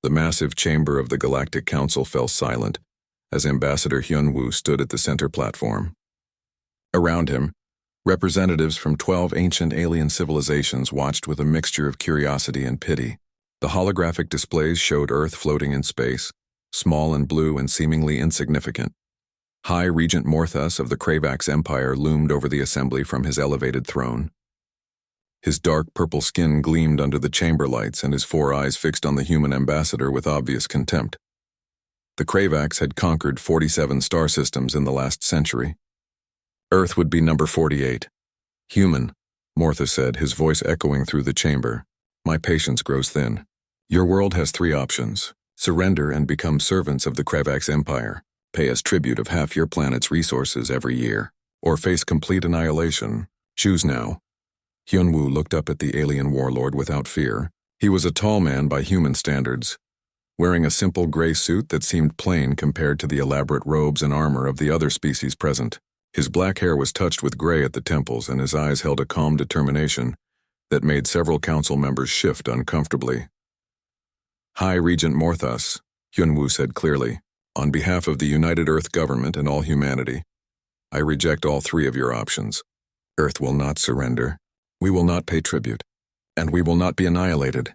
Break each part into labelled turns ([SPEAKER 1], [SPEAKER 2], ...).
[SPEAKER 1] The massive chamber of the Galactic Council fell silent as Ambassador Hyun-woo stood at the center platform. Around him, representatives from 12 ancient alien civilizations watched with a mixture of curiosity and pity. The holographic displays showed Earth floating in space, small and blue and seemingly insignificant. High Regent Morthas of the Kravax Empire loomed over the assembly from his elevated throne. His dark purple skin gleamed under the chamber lights and his 4 eyes fixed on the human ambassador with obvious contempt. The Kravax had conquered 47 star systems in the last century. Earth would be number 48. Human, Morthas said, his voice echoing through the chamber. My patience grows thin. Your world has 3 options. Surrender and become servants of the Kravax Empire. Pay us tribute of half your planet's resources every year. Or face complete annihilation. Choose now. Hyun-woo looked up at the alien warlord without fear. He was a tall man by human standards, wearing a simple gray suit that seemed plain compared to the elaborate robes and armor of the other species present. His black hair was touched with gray at the temples, and his eyes held a calm determination that made several council members shift uncomfortably. High Regent Morthas, Hyun-woo said clearly, on behalf of the United Earth government and all humanity, I reject all 3 of your options. Earth will not surrender. We will not pay tribute. And we will not be annihilated.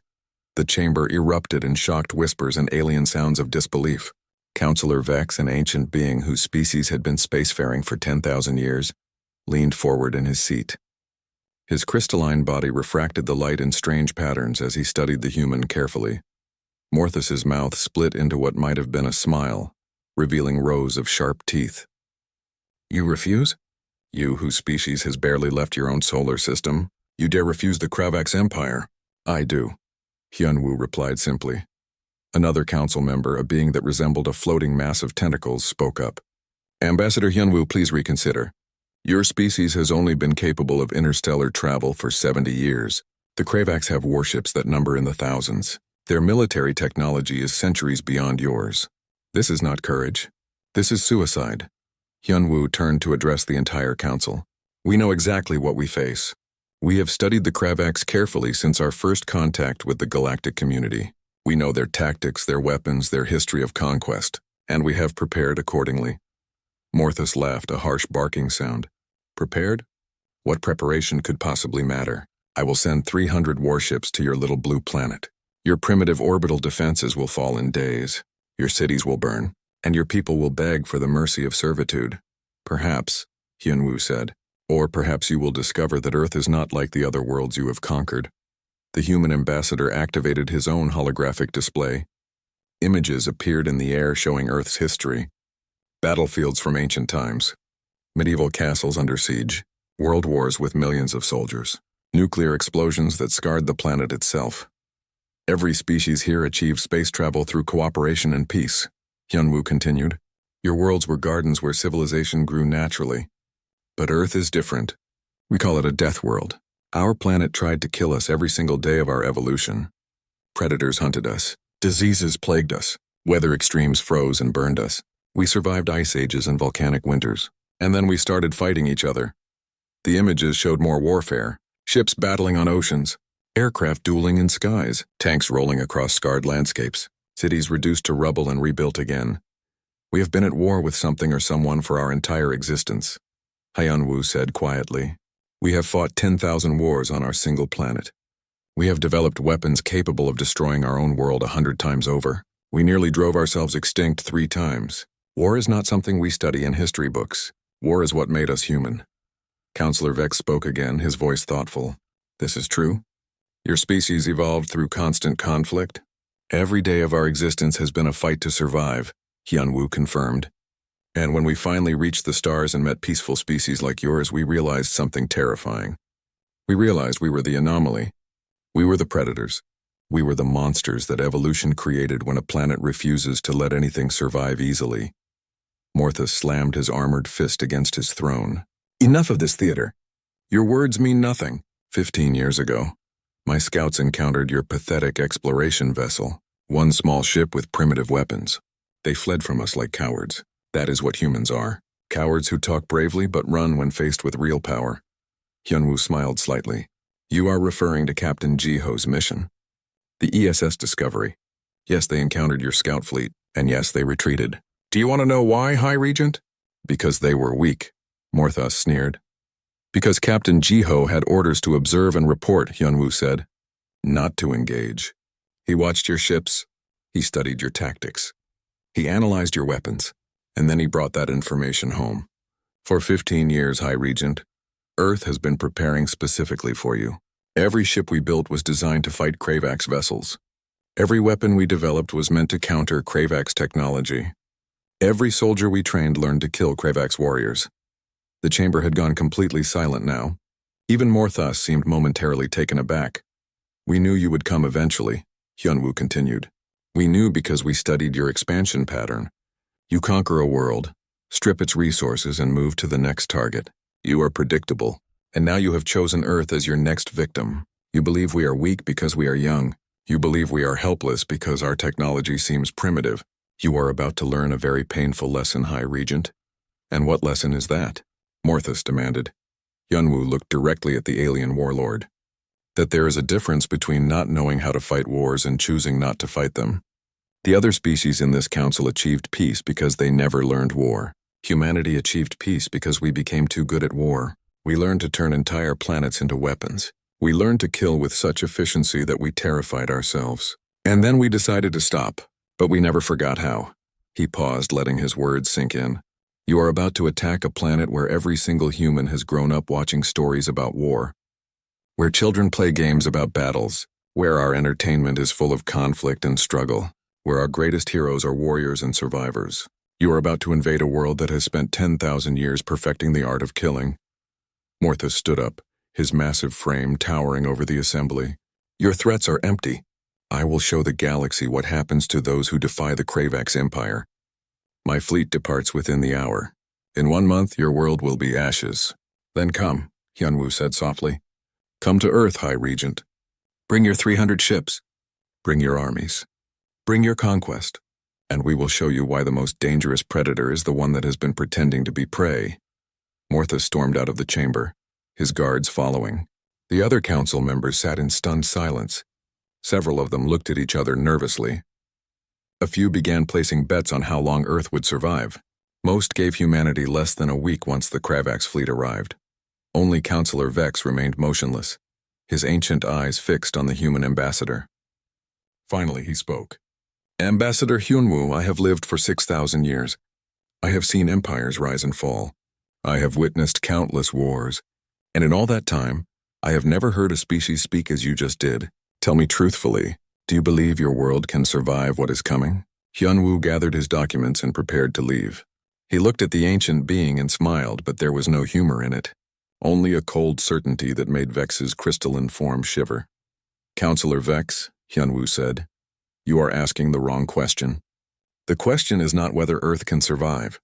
[SPEAKER 1] The chamber erupted in shocked whispers and alien sounds of disbelief. Counselor Vex, an ancient being whose species had been spacefaring for 10,000 years, leaned forward in his seat. His crystalline body refracted the light in strange patterns as he studied the human carefully. Morthas's mouth split into what might have been a smile, revealing rows of sharp teeth. You refuse? You, whose species has barely left your own solar system? You dare refuse the Kravax Empire? I do, Hyun-woo replied simply. Another council member, a being that resembled a floating mass of tentacles, spoke up. Ambassador Hyun-woo, please reconsider. Your species has only been capable of interstellar travel for 70 years. The Kravax have warships that number in the thousands. Their military technology is centuries beyond yours. This is not courage. This is suicide. Hyun-woo turned to address the entire council. We know exactly what we face. We have studied the Kravax carefully since our first contact with the galactic community. We know their tactics, their weapons, their history of conquest, and we have prepared accordingly. Morthas laughed, a harsh barking sound. Prepared? What preparation could possibly matter? I will send 300 warships to your little blue planet. Your primitive orbital defenses will fall in days. Your cities will burn, and your people will beg for the mercy of servitude. Perhaps, Hyun-woo said, or perhaps you will discover that Earth is not like the other worlds you have conquered. The human ambassador activated his own holographic display. Images appeared in the air showing Earth's history. Battlefields from ancient times. Medieval castles under siege. World wars with millions of soldiers. Nuclear explosions that scarred the planet itself. Every species here achieved space travel through cooperation and peace, Hyun-woo continued. Your worlds were gardens where civilization grew naturally. But Earth is different. We call it a death world. Our planet tried to kill us every single day of our evolution. Predators hunted us. Diseases plagued us. Weather extremes froze and burned us. We survived ice ages and volcanic winters. And then we started fighting each other. The images showed more warfare. Ships battling on oceans. Aircraft dueling in skies. Tanks rolling across scarred landscapes. Cities reduced to rubble and rebuilt again. We have been at war with something or someone for our entire existence. Hyun-woo said quietly. We have fought 10,000 wars on our single planet. We have developed weapons capable of destroying our own world 100 times over. We nearly drove ourselves extinct 3 times. War is not something we study in history books. War is what made us human. Counselor Vex spoke again, his voice thoughtful. This is true? Your species evolved through constant conflict? Every day of our existence has been a fight to survive, Hyun-woo confirmed. And when we finally reached the stars and met peaceful species like yours, we realized something terrifying. We realized we were the anomaly. We were the predators. We were the monsters that evolution created when a planet refuses to let anything survive easily. Morthas slammed his armored fist against his throne. Enough of this theater. Your words mean nothing. 15 years ago, my scouts encountered your pathetic exploration vessel, one small ship with primitive weapons. They fled from us like cowards. That is what humans are. Cowards who talk bravely but run when faced with real power. Hyun-woo smiled slightly. You are referring to Captain Jiho's mission. The ESS Discovery. Yes, they encountered your scout fleet, and yes, they retreated. Do you want to know why, High Regent? Because they were weak, Morthos sneered. Because Captain Jiho had orders to observe and report, Hyunwoo said. Not to engage. He watched your ships. He studied your tactics. He analyzed your weapons, and then he brought that information home. For 15 years, High Regent, Earth has been preparing specifically for you. Every ship we built was designed to fight Kravax vessels. Every weapon we developed was meant to counter Kravax technology. Every soldier we trained learned to kill Kravax warriors. The chamber had gone completely silent now. Even Morthos seemed momentarily taken aback. We knew you would come eventually, Hyunwoo continued. We knew because we studied your expansion pattern. You conquer a world, strip its resources, and move to the next target. You are predictable, and now you have chosen Earth as your next victim. You believe we are weak because we are young. You believe we are helpless because our technology seems primitive. You are about to learn a very painful lesson, High Regent. And what lesson is that? Morthos demanded. Hyunwoo looked directly at the alien warlord. That there is a difference between not knowing how to fight wars and choosing not to fight them. The other species in this council achieved peace because they never learned war. Humanity achieved peace because we became too good at war. We learned to turn entire planets into weapons. We learned to kill with such efficiency that we terrified ourselves. And then we decided to stop, but we never forgot how. He paused, letting his words sink in. You are about to attack a planet where every single human has grown up watching stories about war. Where children play games about battles. Where our entertainment is full of conflict and struggle. Where our greatest heroes are warriors and survivors. You are about to invade a world that has spent 10,000 years perfecting the art of killing. Morthos stood up, his massive frame towering over the assembly. Your threats are empty. I will show the galaxy what happens to those who defy the Kravax Empire. My fleet departs within the hour. In 1 month, your world will be ashes. Then come, Hyunwoo said softly. Come to Earth, High Regent. Bring your 300 ships. Bring your armies. Bring your conquest. And we will show you why the most dangerous predator is the one that has been pretending to be prey. Morthos stormed out of the chamber, his guards following. The other council members sat in stunned silence. Several of them looked at each other nervously. A few began placing bets on how long Earth would survive. Most gave humanity less than a week once the Kravax fleet arrived. Only Councillor Vex remained motionless, his ancient eyes fixed on the human ambassador. Finally he spoke. Ambassador Hyunwoo, I have lived for 6,000 years. I have seen empires rise and fall. I have witnessed countless wars. And in all that time, I have never heard a species speak as you just did. Tell me truthfully, do you believe your world can survive what is coming? Hyunwoo gathered his documents and prepared to leave. He looked at the ancient being and smiled, but there was no humor in it. Only a cold certainty that made Vex's crystalline form shiver. Councillor Vex, Hyunwoo said, you are asking the wrong question. The question is not whether Earth can survive.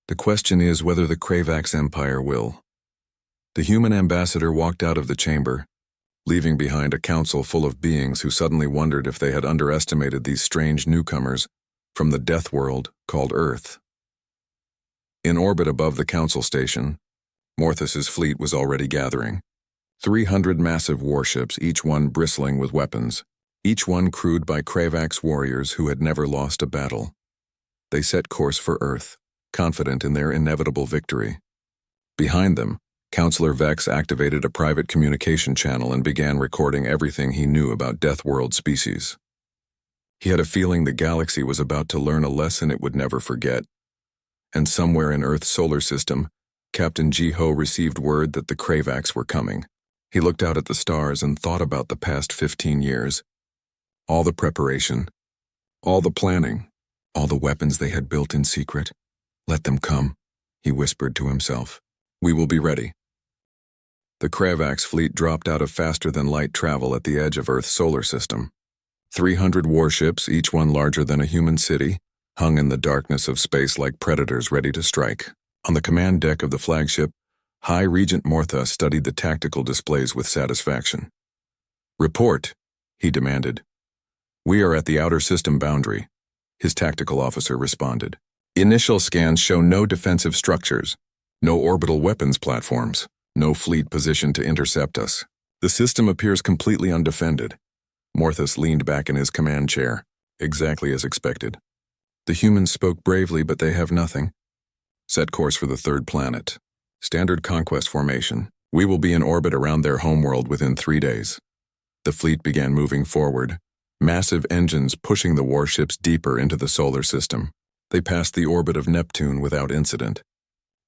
[SPEAKER 1] The question is whether the Kravax Empire will. The human ambassador walked out of the chamber, leaving behind a council full of beings who suddenly wondered if they had underestimated these strange newcomers from the death world called Earth. In orbit above the council station, Morthos's fleet was already gathering. 300 massive warships, each one bristling with weapons, each one crewed by Kravax warriors who had never lost a battle. They set course for Earth, confident in their inevitable victory. Behind them, Councillor Vex activated a private communication channel and began recording everything he knew about Death World species. He had a feeling the galaxy was about to learn a lesson it would never forget. And somewhere in Earth's solar system, Captain Jiho received word that the Kravax were coming. He looked out at the stars and thought about the past 15 years. All the preparation, all the planning, all the weapons they had built in secret. Let them come, he whispered to himself. We will be ready. The Kravax fleet dropped out of faster-than-light travel at the edge of Earth's solar system. 300 warships, each one larger than a human city, hung in the darkness of space like predators ready to strike. On the command deck of the flagship, High Regent Morthos studied the tactical displays with satisfaction. Report, he demanded. We are at the outer system boundary, his tactical officer responded. Initial scans show no defensive structures, no orbital weapons platforms, no fleet positioned to intercept us. The system appears completely undefended. Morthos leaned back in his command chair. Exactly as expected. The humans spoke bravely, but they have nothing. Set course for the third planet. Standard conquest formation. We will be in orbit around their homeworld within 3 days. The fleet began moving forward, massive engines pushing the warships deeper into the solar system. They passed the orbit of Neptune without incident.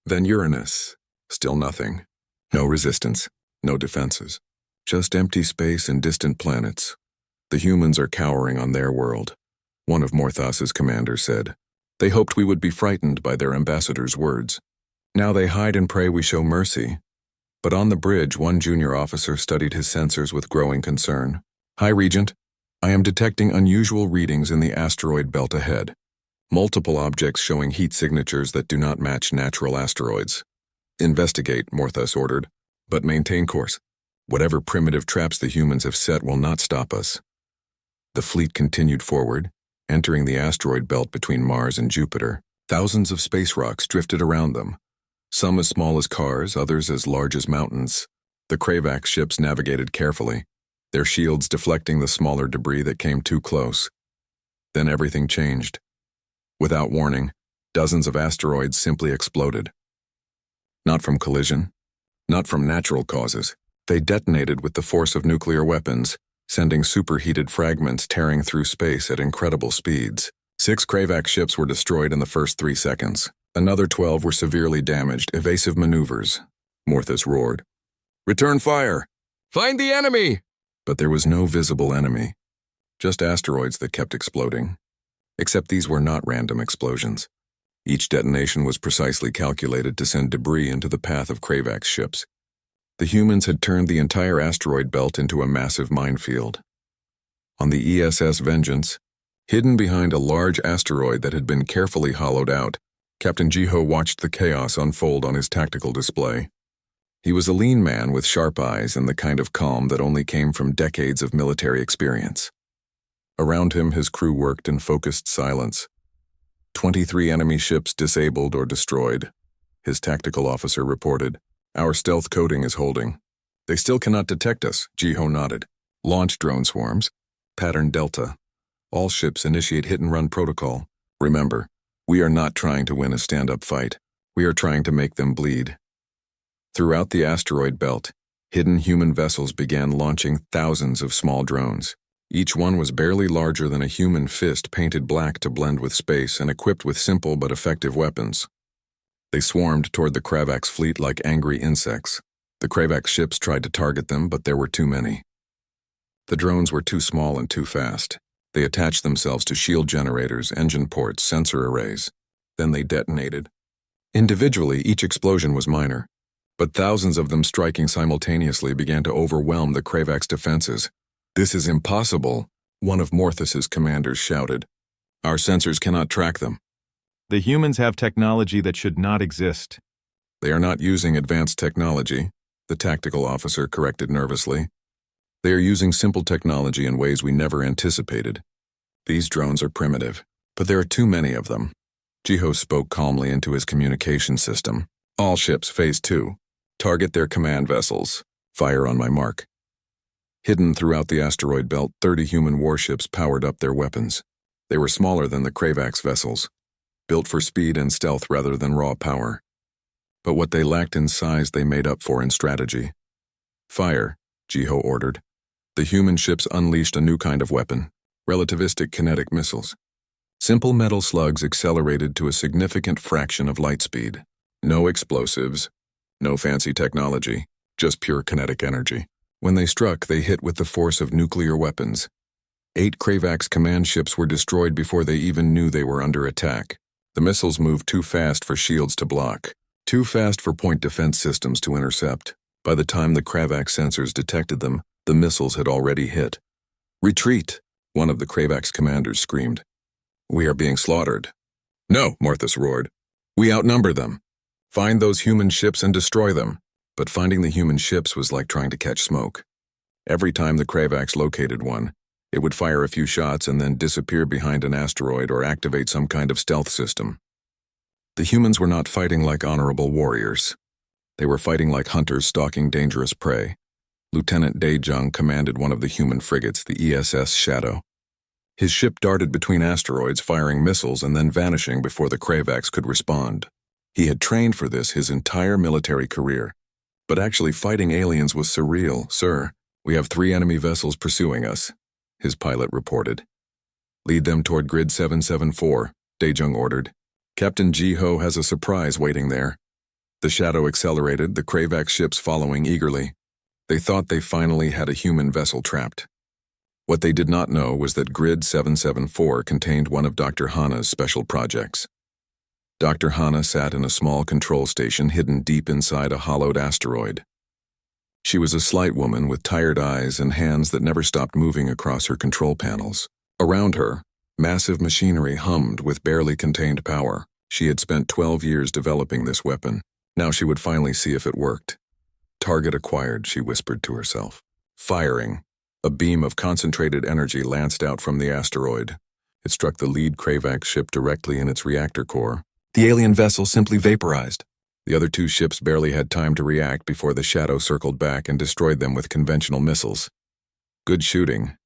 [SPEAKER 1] Then Uranus. Still nothing. No resistance, no defenses. Just empty space and distant planets. The humans are cowering on their world. One of Morthos's commanders said. They hoped we would be frightened by their ambassador's words. Now they hide and pray we show mercy. But on the bridge, one junior officer studied his sensors with growing concern. Hi, Regent. I am detecting unusual readings in the asteroid belt ahead. Multiple objects showing heat signatures that do not match natural asteroids. Investigate, Morthos ordered, but maintain course. Whatever primitive traps the humans have set will not stop us. The fleet continued forward, entering the asteroid belt between Mars and Jupiter. Thousands of space rocks drifted around them. Some as small as cars, others as large as mountains. The Kravax ships navigated carefully, their shields deflecting the smaller debris that came too close. Then everything changed. Without warning, dozens of asteroids simply exploded. Not from collision, not from natural causes. They detonated with the force of nuclear weapons, sending superheated fragments tearing through space at incredible speeds. 6 Kravax ships were destroyed in the first 3 seconds. Another 12 were severely damaged, evasive maneuvers. Morthos roared. Return fire! Find the enemy! But there was no visible enemy. Just asteroids that kept exploding. Except these were not random explosions. Each detonation was precisely calculated to send debris into the path of Kravax ships. The humans had turned the entire asteroid belt into a massive minefield. On the ESS Vengeance, hidden behind a large asteroid that had been carefully hollowed out, Captain Jiho watched the chaos unfold on his tactical display. He was a lean man with sharp eyes and the kind of calm that only came from decades of military experience. Around him, his crew worked in focused silence. 23 enemy ships disabled or destroyed. His tactical officer reported, Our stealth coding is holding. They still cannot detect us, Jiho nodded. Launch drone swarms. Pattern Delta. All ships initiate hit-and-run protocol. Remember, we are not trying to win a stand-up fight. We are trying to make them bleed. Throughout the asteroid belt, hidden human vessels began launching thousands of small drones. Each one was barely larger than a human fist painted black to blend with space and equipped with simple but effective weapons. They swarmed toward the Kravax fleet like angry insects. The Kravax ships tried to target them, but there were too many. The drones were too small and too fast. They attached themselves to shield generators, engine ports, sensor arrays. Then they detonated. Individually, each explosion was minor, but thousands of them striking simultaneously began to overwhelm the Kravax defenses. This is impossible, one of Morthos's commanders shouted. Our sensors cannot track them.
[SPEAKER 2] The humans have technology that should not exist.
[SPEAKER 1] They are not using advanced technology, the tactical officer corrected nervously. They are using simple technology in ways we never anticipated. These drones are primitive, but there are too many of them. Jiho spoke calmly into his communication system. All ships, Phase 2. Target their command vessels. Fire on my mark. Hidden throughout the asteroid belt, 30 human warships powered up their weapons. They were smaller than the Kravax vessels, built for speed and stealth rather than raw power. But what they lacked in size they made up for in strategy. Fire, Jiho ordered. The human ships unleashed a new kind of weapon, relativistic kinetic missiles. Simple metal slugs accelerated to a significant fraction of light speed. No explosives, no fancy technology, just pure kinetic energy. When they struck, they hit with the force of nuclear weapons. 8 Kravax command ships were destroyed before they even knew they were under attack. The missiles moved too fast for shields to block, too fast for point defense systems to intercept. By the time the Kravax sensors detected them, the missiles had already hit. Retreat, one of the Kravax commanders screamed. We are being slaughtered. No, Morthos roared. We outnumber them. Find those human ships and destroy them. But finding the human ships was like trying to catch smoke. Every time the Kravax located one, it would fire a few shots and then disappear behind an asteroid or activate some kind of stealth system. The humans were not fighting like honorable warriors. They were fighting like hunters stalking dangerous prey. Lieutenant Daejung commanded one of the human frigates, the ESS Shadow. His ship darted between asteroids, firing missiles and then vanishing before the Kravax could respond. He had trained for this his entire military career. But actually fighting aliens was surreal. "Sir, we have 3 enemy vessels pursuing us," his pilot reported. "Lead them toward Grid 774, Daejung ordered. "Captain Ji-ho has a surprise waiting there." The shadow accelerated, the Kravax ships following eagerly. They thought they finally had a human vessel trapped. What they did not know was that Grid 774 contained one of Dr. Hana's special projects. Dr. Hana sat in a small control station hidden deep inside a hollowed asteroid. She was a slight woman with tired eyes and hands that never stopped moving across her control panels. Around her, massive machinery hummed with barely contained power. She had spent 12 years developing this weapon. Now she would finally see if it worked. "Target acquired," she whispered to herself. Firing. A beam of concentrated energy lanced out from the asteroid. It struck the lead Kravax ship directly in its reactor core. The alien vessel simply vaporized. The other 2 ships barely had time to react before the shadow circled back and destroyed them with conventional missiles. "Good shooting,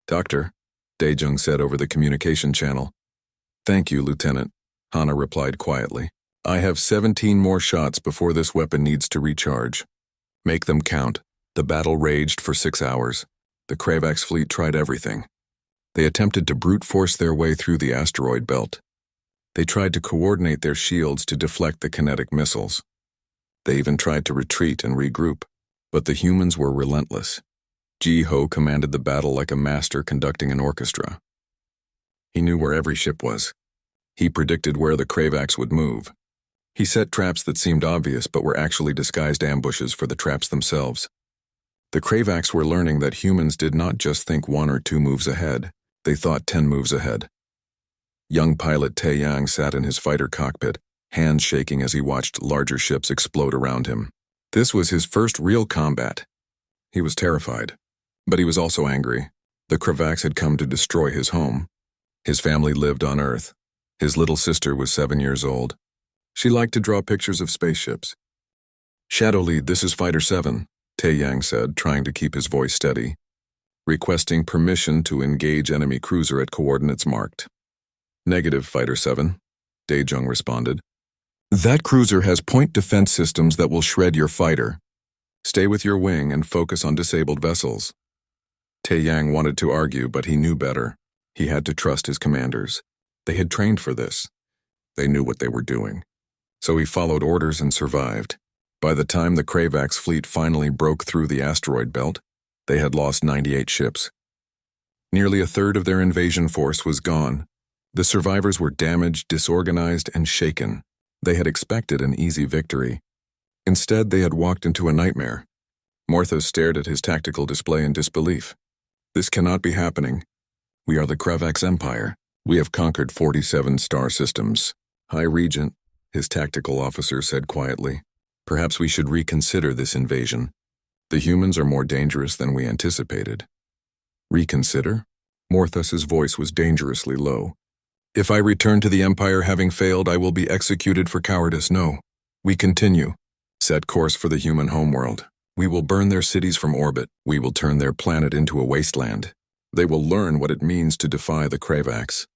[SPEAKER 1] Doctor," Daejung said over the communication channel. "Thank you, Lieutenant," Hana replied quietly. "I have 17 more shots before this weapon needs to recharge. Make them count." The battle raged for 6 hours. The Kravax fleet tried everything. They attempted to brute force their way through the asteroid belt. They tried to coordinate their shields to deflect the kinetic missiles. They even tried to retreat and regroup, but the humans were relentless. Ji-ho commanded the battle like a master conducting an orchestra. He knew where every ship was. He predicted where the Kravax would move. He set traps that seemed obvious but were actually disguised ambushes for the traps themselves. The Kravax were learning that humans did not just think 1 or 2 moves ahead, they thought 10 moves ahead. Young pilot Tae-yang sat in his fighter cockpit, hands shaking as he watched larger ships explode around him. This was his first real combat. He was terrified, but he was also angry. The Kravax had come to destroy his home. His family lived on Earth. His little sister was 7 years old. She liked to draw pictures of spaceships. "Shadow Lead, this is Fighter 7, Tae-yang said, trying to keep his voice steady. "Requesting permission to engage enemy cruiser at coordinates marked." "Negative, Fighter 7, Daejung responded. "That cruiser has point defense systems that will shred your fighter. Stay with your wing and focus on disabled vessels." Tae-yang wanted to argue, but he knew better. He had to trust his commanders. They had trained for this. They knew what they were doing. So he followed orders and survived. By the time the Kravax fleet finally broke through the asteroid belt, they had lost 98 ships. Nearly a third of their invasion force was gone. The survivors were damaged, disorganized, and shaken. They had expected an easy victory. Instead, they had walked into a nightmare. Morthos stared at his tactical display in disbelief. "This cannot be happening. We are the Kravax Empire. We have conquered 47 star systems." "High Regent," his tactical officer said quietly, "perhaps we should reconsider this invasion. The humans are more dangerous than we anticipated." "Reconsider?" Morthos's voice was dangerously low. "If I return to the Empire having failed, I will be executed for cowardice. No. We continue. Set course for the human homeworld. We will burn their cities from orbit. We will turn their planet into a wasteland. They will learn what it means to defy the Kravax."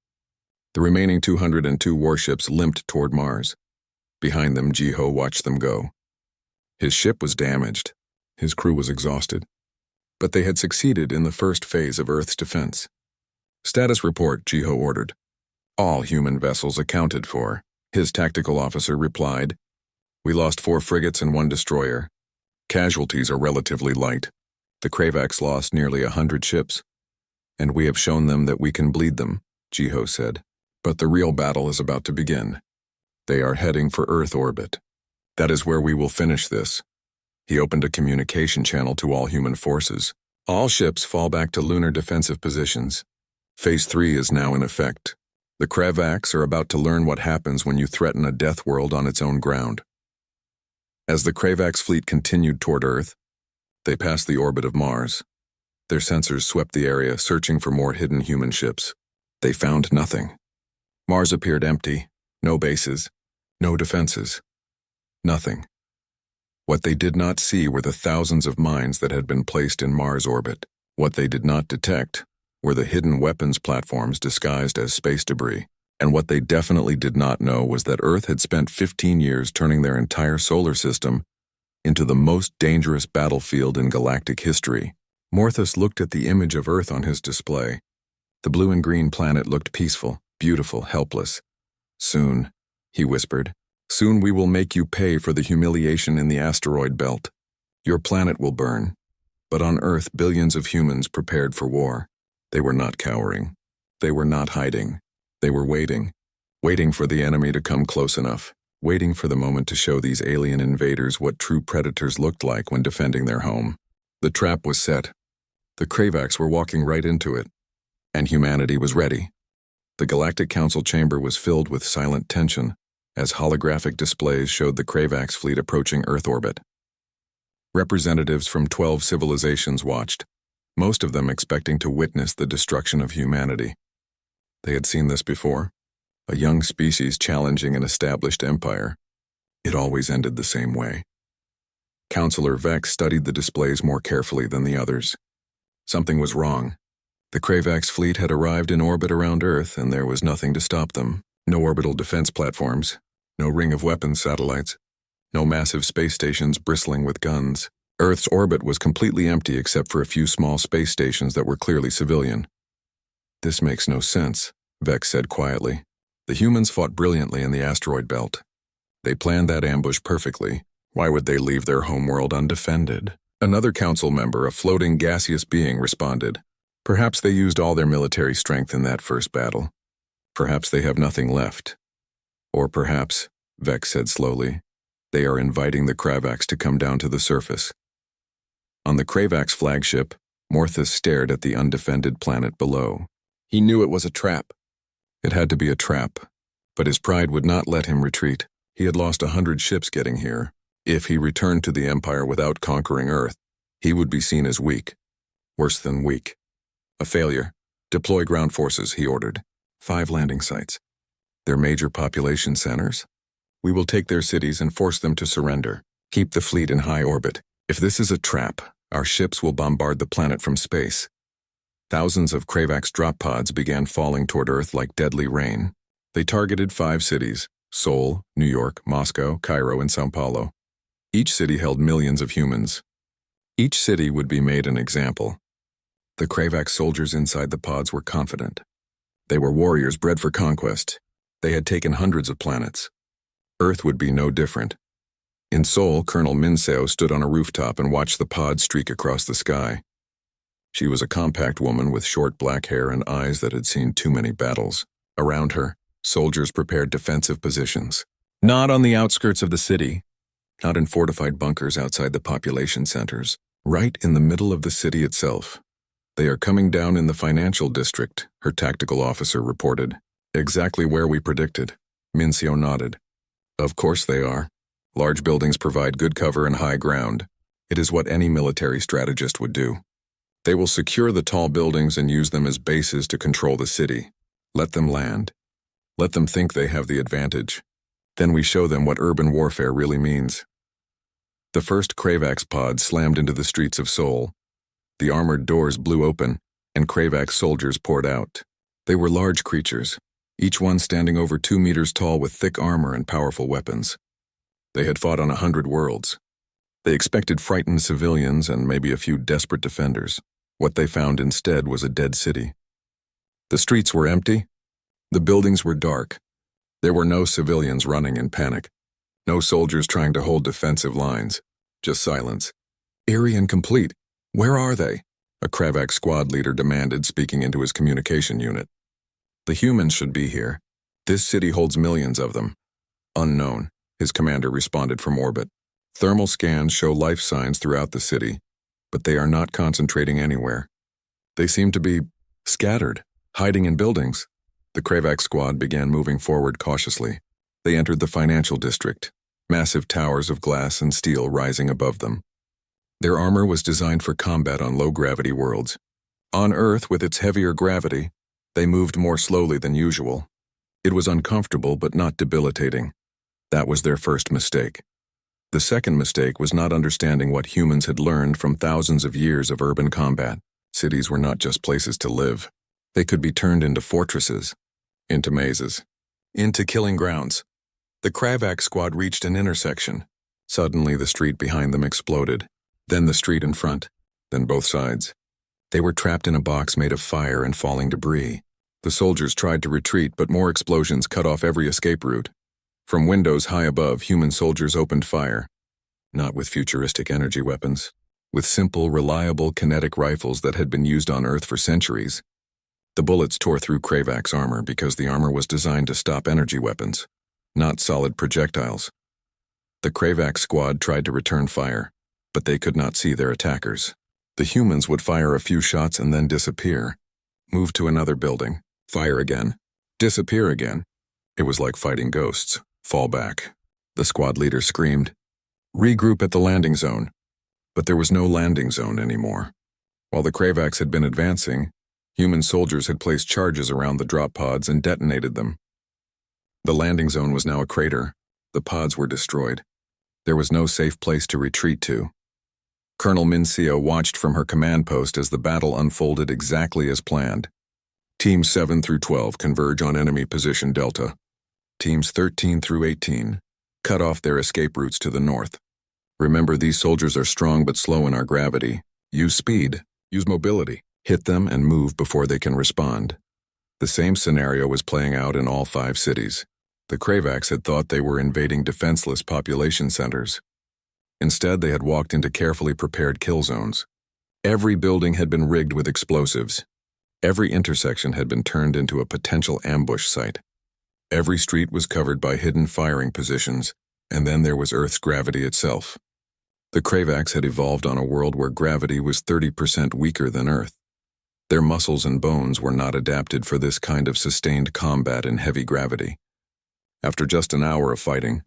[SPEAKER 1] The remaining 202 warships limped toward Mars. Behind them, Ji-ho watched them go. His ship was damaged. His crew was exhausted. But they had succeeded in the first phase of Earth's defense. "Status report," Ji-ho ordered. "All human vessels accounted for," his tactical officer replied. "We lost 4 frigates and 1 destroyer. Casualties are relatively light. The Kravax lost nearly 100 ships. And we have shown them that we can bleed them," Ji-ho said. "But the real battle is about to begin. They are heading for Earth orbit. That is where we will finish this." He opened a communication channel to all human forces. "All ships fall back to lunar defensive positions. Phase 3 is now in effect. The Kravax are about to learn what happens when you threaten a death world on its own ground." As the Kravax fleet continued toward Earth, they passed the orbit of Mars. Their sensors swept the area, searching for more hidden human ships. They found nothing. Mars appeared empty. No bases. No defenses. Nothing. What they did not see were the thousands of mines that had been placed in Mars orbit. What they did not detect were the hidden weapons platforms disguised as space debris. And what they definitely did not know was that Earth had spent 15 years turning their entire solar system into the most dangerous battlefield in galactic history. Morthus looked at the image of Earth on his display. The blue and green planet looked peaceful, beautiful, helpless. "Soon," he whispered, "soon we will make you pay for the humiliation in the asteroid belt. Your planet will burn." But on Earth, billions of humans prepared for war. They were not cowering. They were not hiding. They were waiting for the enemy to come close enough, waiting for the moment to show these alien invaders what true predators looked like when defending their home. The trap was set. The Kravax were walking right into it, and humanity was ready. The Galactic Council chamber was filled with silent tension as holographic displays showed the Kravax fleet approaching Earth orbit. Representatives from 12 civilizations watched, most of them expecting to witness the destruction of humanity. They had seen this before, a young species challenging an established empire. It always ended the same way. Counselor Vex studied the displays more carefully than the others. Something was wrong. The Kravax fleet had arrived in orbit around Earth, and there was nothing to stop them. No orbital defense platforms, no ring of weapons satellites, no massive space stations bristling with guns. Earth's orbit was completely empty except for a few small space stations that were clearly civilian. "This makes no sense," Vex said quietly. "The humans fought brilliantly in the asteroid belt. They planned that ambush perfectly. Why would they leave their homeworld undefended?" Another council member, a floating gaseous being, responded. "Perhaps they used all their military strength in that first battle. Perhaps they have nothing left. Or perhaps," Vex said slowly, "they are inviting the Kravax to come down to the surface." On the Kravax flagship, Morthus stared at the undefended planet below. He knew it was a trap. It had to be a trap, but his pride would not let him retreat. He had lost 100 ships getting here. If he returned to the Empire without conquering Earth, he would be seen as weak. Worse than weak. A failure. "Deploy ground forces," he ordered. 5 landing sites. Their major population centers. "We will take their cities and force them to surrender. Keep the fleet in high orbit. If this is a trap, our ships will bombard the planet from space." Thousands of Kravax drop pods began falling toward Earth like deadly rain. They targeted 5 cities: Seoul, New York, Moscow, Cairo, and Sao Paulo. Each city held millions of humans. Each city would be made an example. The Kravax soldiers inside the pods were confident. They were warriors bred for conquest. They had taken hundreds of planets. Earth would be no different. In Seoul, Colonel Minseo stood on a rooftop and watched the pods streak across the sky. She was a compact woman with short black hair and eyes that had seen too many battles. Around her, soldiers prepared defensive positions. Not on the outskirts of the city, not in fortified bunkers outside the population centers, right in the middle of the city itself. "They are coming down in the financial district," her tactical officer reported. "Exactly where we predicted." Minseo nodded. "Of course they are. Large buildings provide good cover and high ground. It is what any military strategist would do. They will secure the tall buildings and use them as bases to control the city. Let them land. Let them think they have the advantage. Then we show them what urban warfare really means." The first Kravax pod slammed into the streets of Seoul. The armored doors blew open, and Kravax soldiers poured out. They were large creatures, each one standing over 2 meters tall with thick armor and powerful weapons. They had fought on 100 worlds. They expected frightened civilians and maybe a few desperate defenders. What they found instead was a dead city. The streets were empty. The buildings were dark. There were no civilians running in panic. No soldiers trying to hold defensive lines. Just silence. "Eerie and complete. Where are they?" a Kravax squad leader demanded, speaking into his communication unit. "The humans should be here. This city holds millions of them." "Unknown," his commander responded from orbit. "Thermal scans show life signs throughout the city, but they are not concentrating anywhere. They seem to be scattered, hiding in buildings." The Kravax squad began moving forward cautiously. They entered the financial district, massive towers of glass and steel rising above them. Their armor was designed for combat on low-gravity worlds. On Earth, with its heavier gravity, they moved more slowly than usual. It was uncomfortable but not debilitating. That was their first mistake. The second mistake was not understanding what humans had learned from thousands of years of urban combat. Cities were not just places to live. They could be turned into fortresses, into mazes, into killing grounds. The Kravax squad reached an intersection. Suddenly, the street behind them exploded, then the street in front, then both sides. They were trapped in a box made of fire and falling debris. The soldiers tried to retreat, but more explosions cut off every escape route. From windows high above, human soldiers opened fire. Not with futuristic energy weapons, with simple, reliable kinetic rifles that had been used on Earth for centuries. The bullets tore through Kravax armor because the armor was designed to stop energy weapons, not solid projectiles. The Kravax squad tried to return fire, but they could not see their attackers. The humans would fire a few shots and then disappear, move to another building, fire again, disappear again. It was like fighting ghosts. Fall back. The squad leader screamed, "Regroup at the landing zone." But there was no landing zone anymore. While the Kravax had been advancing, human soldiers had placed charges around the drop pods and detonated them. The landing zone was now a crater. The pods were destroyed. There was no safe place to retreat to. Colonel Mincio watched from her command post as the battle unfolded exactly as planned. Teams 7 through 12 converge on enemy position Delta. Teams 13 through 18 cut off their escape routes to the north. Remember, these soldiers are strong but slow in our gravity. Use speed, use mobility, hit them and move before they can respond. The same scenario was playing out in all 5 cities. The Kravax had thought they were invading defenseless population centers. Instead, they had walked into carefully prepared kill zones. Every building had been rigged with explosives. Every intersection had been turned into a potential ambush site. Every street was covered by hidden firing positions, and then there was Earth's gravity itself. The Kravax had evolved on a world where gravity was 30% weaker than Earth. Their muscles and bones were not adapted for this kind of sustained combat in heavy gravity. After just an hour of fighting,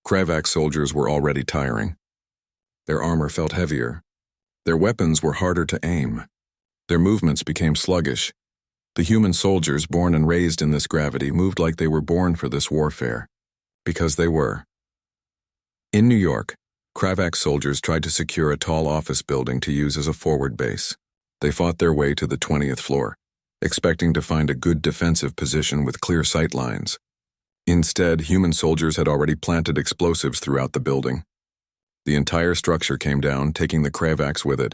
[SPEAKER 1] Kravax soldiers were already tiring. Their armor felt heavier. Their weapons were harder to aim. Their movements became sluggish. The human soldiers born and raised in this gravity moved like they were born for this warfare. Because they were. In New York, Kravax soldiers tried to secure a tall office building to use as a forward base. They fought their way to the 20th floor, expecting to find a good defensive position with clear sight lines. Instead, human soldiers had already planted explosives throughout the building. The entire structure came down, taking the Kravax with it.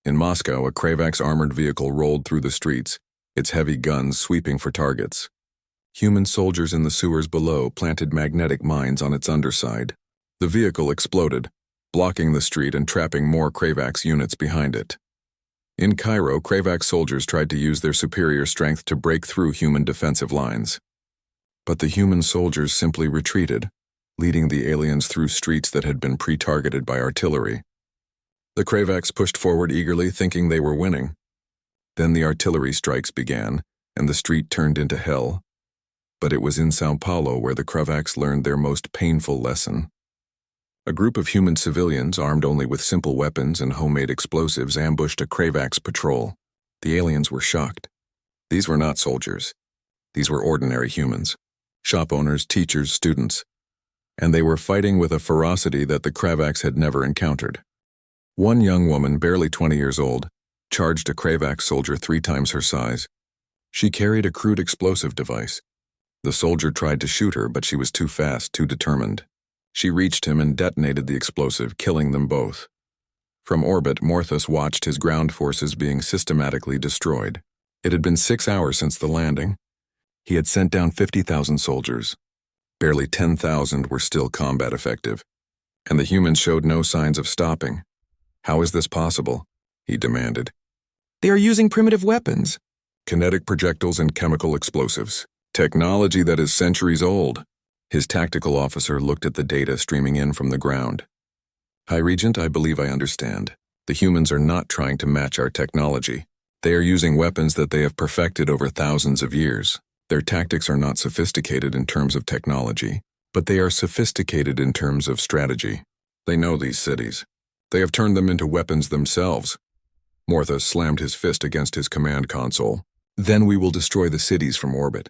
[SPEAKER 1] In Moscow, a Kravax armored vehicle rolled through the streets, its heavy guns sweeping for targets. Human soldiers in the sewers below planted magnetic mines on its underside. The vehicle exploded, blocking the street and trapping more Kravax units behind it. In Cairo, Kravax soldiers tried to use their superior strength to break through human defensive lines. But the human soldiers simply retreated, leading the aliens through streets that had been pre-targeted by artillery. The Kravax pushed forward eagerly, thinking they were winning. Then the artillery strikes began, and the street turned into hell. But it was in São Paulo where the Kravax learned their most painful lesson. A group of human civilians, armed only with simple weapons and homemade explosives, ambushed a Kravax patrol. The aliens were shocked. These were not soldiers. These were ordinary humans. Shop owners, teachers, students. And they were fighting with a ferocity that the Kravax had never encountered. One young woman, barely 20 years old, charged a Kravax soldier 3 times her size. She carried a crude explosive device. The soldier tried to shoot her, but she was too fast, too determined. She reached him and detonated the explosive, killing them both. From orbit, Morthus watched his ground forces being systematically destroyed. It had been 6 hours since the landing. He had sent down 50,000 soldiers. Barely 10,000 were still combat effective, and the humans showed no signs of stopping. "How is this possible?" he demanded. "They are using primitive weapons. Kinetic projectiles and chemical explosives. Technology that is centuries old." His tactical officer looked at the data streaming in from the ground. "High Regent, I believe I understand. The humans are not trying to match our technology. They are using weapons that they have perfected over thousands of years. Their tactics are not sophisticated in terms of technology, but they are sophisticated in terms of strategy. They know these cities. They have turned them into weapons themselves." Morthus slammed his fist against his command console. "Then we will destroy the cities from orbit.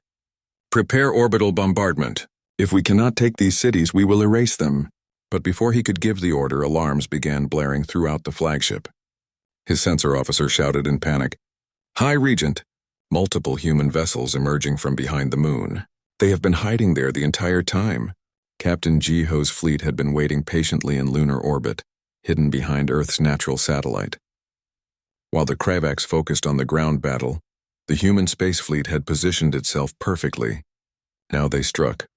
[SPEAKER 1] Prepare orbital bombardment. If we cannot take these cities, we will erase them." But before he could give the order, alarms began blaring throughout the flagship. His sensor officer shouted in panic, "High Regent, multiple human vessels emerging from behind the moon. They have been hiding there the entire time. Captain Jiho's fleet had been waiting patiently in lunar orbit, hidden behind Earth's natural satellite. While the Kravax focused on the ground battle, the human space fleet had positioned itself perfectly. Now they struck.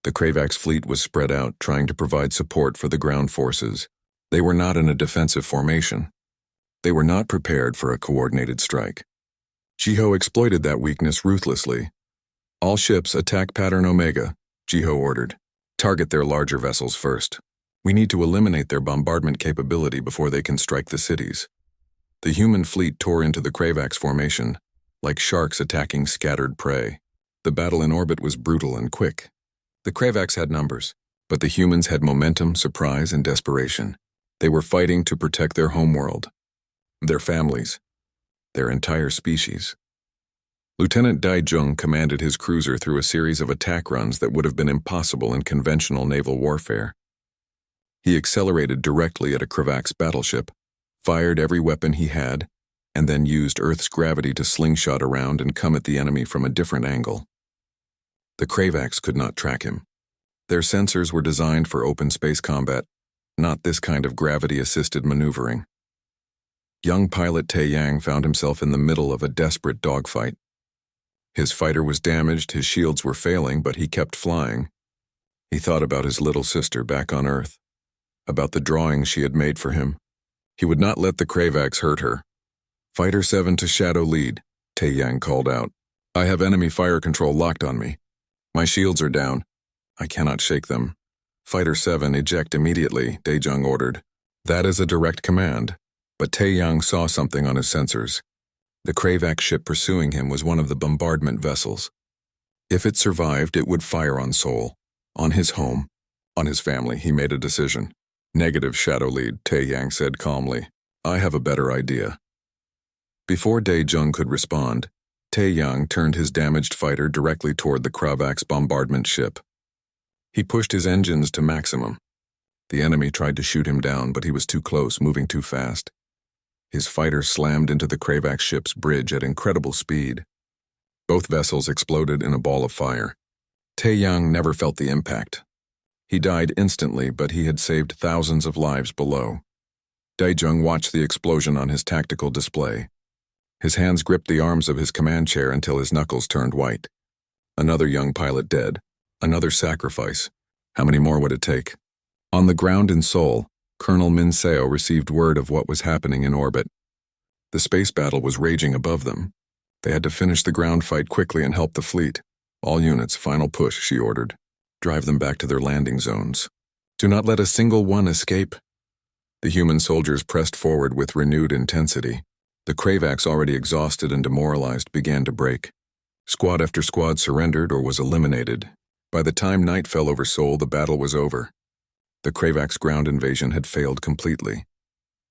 [SPEAKER 1] The Kravax fleet was spread out, trying to provide support for the ground forces. They were not in a defensive formation. They were not prepared for a coordinated strike. Jiho exploited that weakness ruthlessly. All ships attack pattern Omega, Jiho ordered. Target their larger vessels first. We need to eliminate their bombardment capability before they can strike the cities. The human fleet tore into the Kravax formation, like sharks attacking scattered prey. The battle in orbit was brutal and quick. The Kravax had numbers, but the humans had momentum, surprise, and desperation. They were fighting to protect their homeworld, their families, their entire species. Lieutenant Daijung commanded his cruiser through a series of attack runs that would have been impossible in conventional naval warfare. He accelerated directly at a Kravax battleship, fired every weapon he had, and then used Earth's gravity to slingshot around and come at the enemy from a different angle. The Kravax could not track him. Their sensors were designed for open space combat, not this kind of gravity-assisted maneuvering. Young pilot Tae Yang found himself in the middle of a desperate dogfight. His fighter was damaged, his shields were failing, but he kept flying. He thought about his little sister back on Earth, about the drawings she had made for him. He would not let the Kravax hurt her. Fighter 7 to shadow lead, Tae Yang called out. I have enemy fire control locked on me. My shields are down. I cannot shake them. Fighter 7, eject immediately, Daejung ordered. That is a direct command, but Tae Yang saw something on his sensors. The Kravax ship pursuing him was one of the bombardment vessels. If it survived, it would fire on Seoul, on his home, on his family. He made a decision. Negative, shadow lead, Tae Yang said calmly. I have a better idea. Before Daejung could respond, Tae Yang turned his damaged fighter directly toward the Kravax bombardment ship. He pushed his engines to maximum. The enemy tried to shoot him down, but he was too close, moving too fast. His fighter slammed into the Kravax ship's bridge at incredible speed. Both vessels exploded in a ball of fire. Tae Yang never felt the impact. He died instantly, but he had saved thousands of lives below. Daejung watched the explosion on his tactical display. His hands gripped the arms of his command chair until his knuckles turned white. Another young pilot dead. Another sacrifice. How many more would it take? On the ground in Seoul, Colonel Min Seo received word of what was happening in orbit. The space battle was raging above them. They had to finish the ground fight quickly and help the fleet. All units, final push, she ordered. Drive them back to their landing zones. Do not let a single one escape. The human soldiers pressed forward with renewed intensity. The Kravax, already exhausted and demoralized, began to break. Squad after squad surrendered or was eliminated. By the time night fell over Seoul, the battle was over. The Kravax ground invasion had failed completely.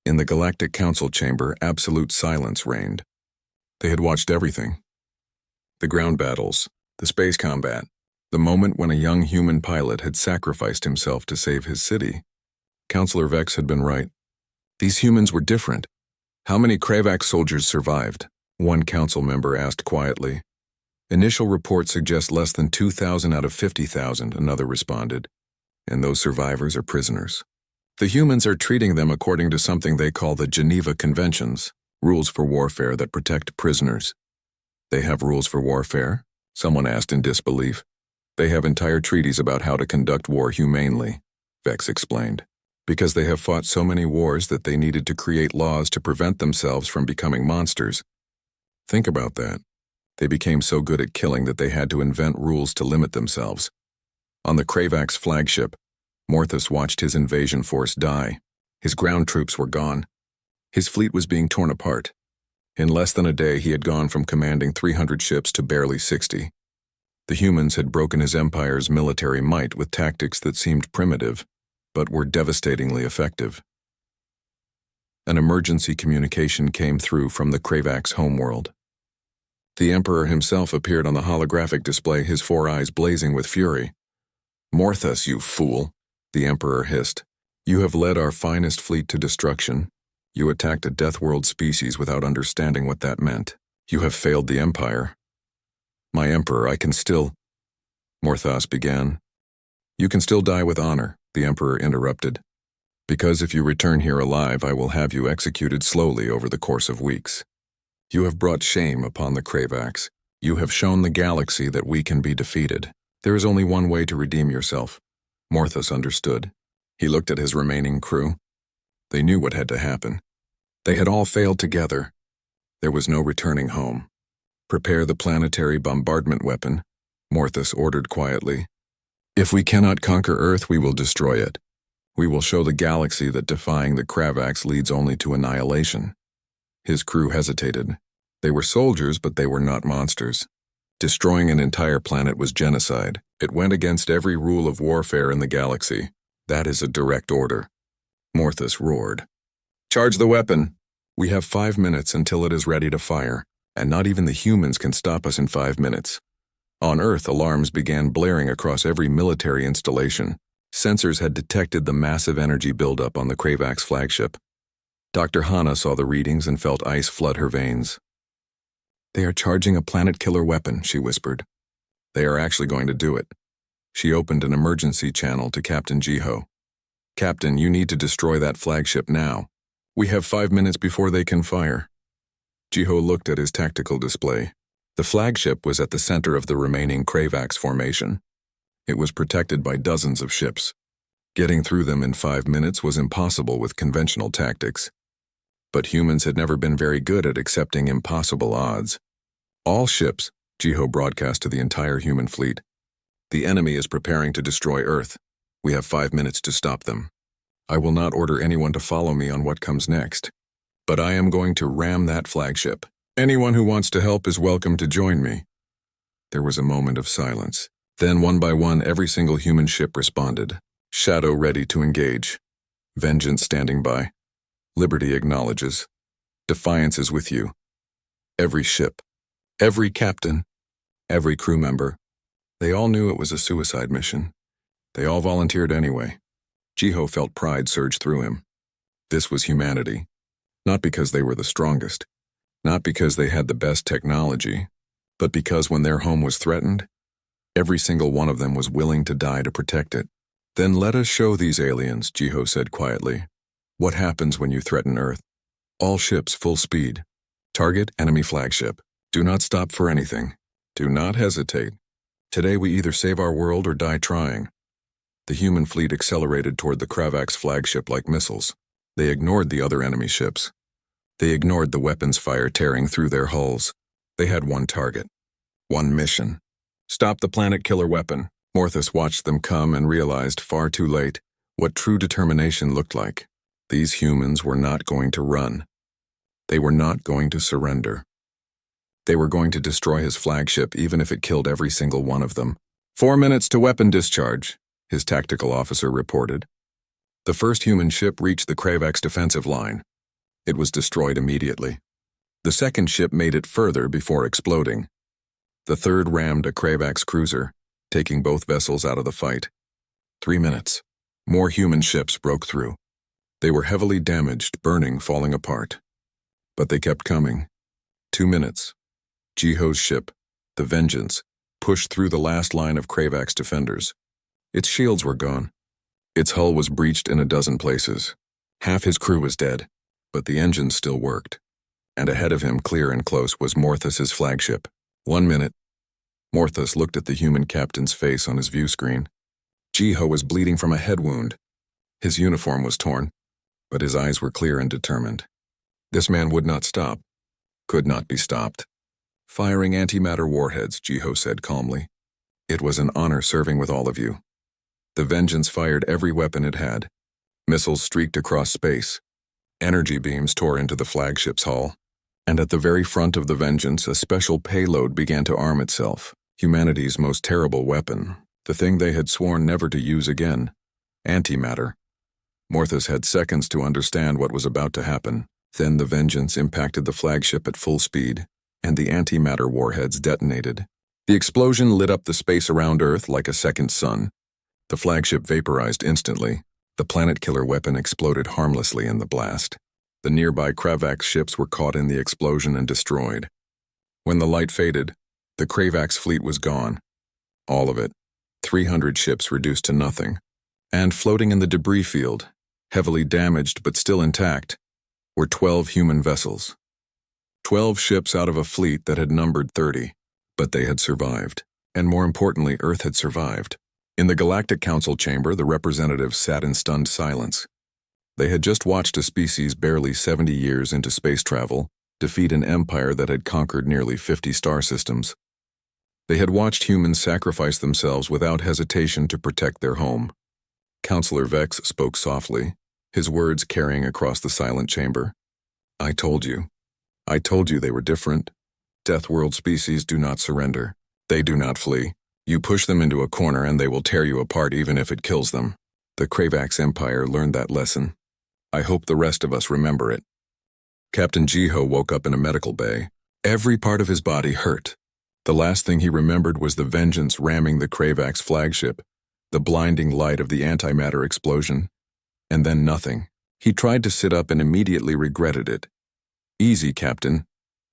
[SPEAKER 1] In the Galactic Council chamber, absolute silence reigned. They had watched everything. The ground battles, the space combat, the moment when a young human pilot had sacrificed himself to save his city. Counselor Vex had been right. These humans were different. How many Kravax soldiers survived? One council member asked quietly. Initial reports suggest less than 2,000 out of 50,000, another responded. And those survivors are prisoners. The humans are treating them according to something they call the Geneva Conventions, rules for warfare that protect prisoners. They have rules for warfare? Someone asked in disbelief. They have entire treaties about how to conduct war humanely, Vex explained, because they have fought so many wars that they needed to create laws to prevent themselves from becoming monsters. Think about that. They became so good at killing that they had to invent rules to limit themselves. On the Kravax flagship, Morthus watched his invasion force die. His ground troops were gone. His fleet was being torn apart. In less than a day, he had gone from commanding 300 ships to barely 60. The humans had broken his empire's military might with tactics that seemed primitive, but were devastatingly effective. An emergency communication came through from the Kravax homeworld. The Emperor himself appeared on the holographic display, his 4 eyes blazing with fury. Morthus, you fool, the Emperor hissed. You have led our finest fleet to destruction. You attacked a Deathworld species without understanding what that meant. You have failed the Empire. My Emperor, I can still... Morthos began. You can still die with honor, the Emperor interrupted. Because if you return here alive, I will have you executed slowly over the course of weeks. You have brought shame upon the Kravax. You have shown the galaxy that we can be defeated. There is only one way to redeem yourself. Morthos understood. He looked at his remaining crew. They knew what had to happen. They had all failed together. There was no returning home. Prepare the planetary bombardment weapon, Morthos ordered quietly. If we cannot conquer Earth, we will destroy it. We will show the galaxy that defying the Kravax leads only to annihilation. His crew hesitated. They were soldiers, but they were not monsters. Destroying an entire planet was genocide. It went against every rule of warfare in the galaxy. That is a direct order. Morthos roared. Charge the weapon. We have 5 minutes until it is ready to fire, and not even the humans can stop us in 5 minutes. On Earth, alarms began blaring across every military installation. Sensors had detected the massive energy buildup on the Kravax flagship. Dr. Hana saw the readings and felt ice flood her veins. They are charging a planet-killer weapon, she whispered. They are actually going to do it. She opened an emergency channel to Captain Jiho. Captain, you need to destroy that flagship now. We have 5 minutes before they can fire. Jiho looked at his tactical display. The flagship was at the center of the remaining Kravax formation. It was protected by dozens of ships. Getting through them in 5 minutes was impossible with conventional tactics. But humans had never been very good at accepting impossible odds. All ships, Jiho broadcast to the entire human fleet. The enemy is preparing to destroy Earth. We have 5 minutes to stop them. I will not order anyone to follow me on what comes next. But I am going to ram that flagship. Anyone who wants to help is welcome to join me. There was a moment of silence. Then, one by one, every single human ship responded. Shadow ready to engage. Vengeance standing by. Liberty acknowledges. Defiance is with you. Every ship. Every captain. Every crew member. They all knew it was a suicide mission. They all volunteered anyway. Jiho felt pride surge through him. This was humanity. Not because they were the strongest. Not because they had the best technology. But because when their home was threatened, every single one of them was willing to die to protect it. Then let us show these aliens, Jiho said quietly. What happens when you threaten Earth? All ships full speed. Target enemy flagship. Do not stop for anything. Do not hesitate. Today we either save our world or die trying. The human fleet accelerated toward the Kravax flagship like missiles. They ignored the other enemy ships. They ignored the weapons fire tearing through their hulls. They had one target. One mission. Stop the planet-killer weapon. Morthos watched them come and realized far too late what true determination looked like. These humans were not going to run. They were not going to surrender. They were going to destroy his flagship even if it killed every single one of them. 4 minutes to weapon discharge, his tactical officer reported. The first human ship reached the Kravax defensive line. It was destroyed immediately. The second ship made it further before exploding. The third rammed a Kravax cruiser, taking both vessels out of the fight. 3 minutes. More human ships broke through. They were heavily damaged, burning, falling apart. But they kept coming. 2 minutes. Jiho's ship, the Vengeance, pushed through the last line of Kravax defenders. Its shields were gone. Its hull was breached in a dozen places. Half his crew was dead, but the engines still worked. And ahead of him, clear and close, was Morthos's flagship. 1 minute. Morthos looked at the human captain's face on his view screen. Jiho was bleeding from a head wound. His uniform was torn, but his eyes were clear and determined. This man would not stop. Could not be stopped. Firing antimatter warheads, Jiho said calmly. It was an honor serving with all of you. The Vengeance fired every weapon it had. Missiles streaked across space. Energy beams tore into the flagship's hull. And at the very front of the Vengeance, a special payload began to arm itself. Humanity's most terrible weapon. The thing they had sworn never to use again. Antimatter. Morthos had seconds to understand what was about to happen. Then the Vengeance impacted the flagship at full speed, and the antimatter warheads detonated. The explosion lit up the space around Earth like a second sun. The flagship vaporized instantly. The planet-killer weapon exploded harmlessly in the blast. The nearby Kravax ships were caught in the explosion and destroyed. When the light faded, the Kravax fleet was gone. All of it, 300 ships reduced to nothing. And floating in the debris field, heavily damaged but still intact, were 12 human vessels. 12 ships out of a fleet that had numbered 30, but they had survived. And more importantly, Earth had survived. In the Galactic Council chamber, the representatives sat in stunned silence. They had just watched a species barely 70 years into space travel defeat an empire that had conquered nearly 50 star systems. They had watched humans sacrifice themselves without hesitation to protect their home. Counselor Vex spoke softly, his words carrying across the silent chamber. I told you they were different. Death World species do not surrender. They do not flee. You push them into a corner and they will tear you apart even if it kills them. The Kravax Empire learned that lesson. I hope the rest of us remember it. Captain Jiho woke up in a medical bay. Every part of his body hurt. The last thing he remembered was the vengeance ramming the Kravax flagship, the blinding light of the antimatter explosion, and then nothing. He tried to sit up and immediately regretted it. Easy, Captain,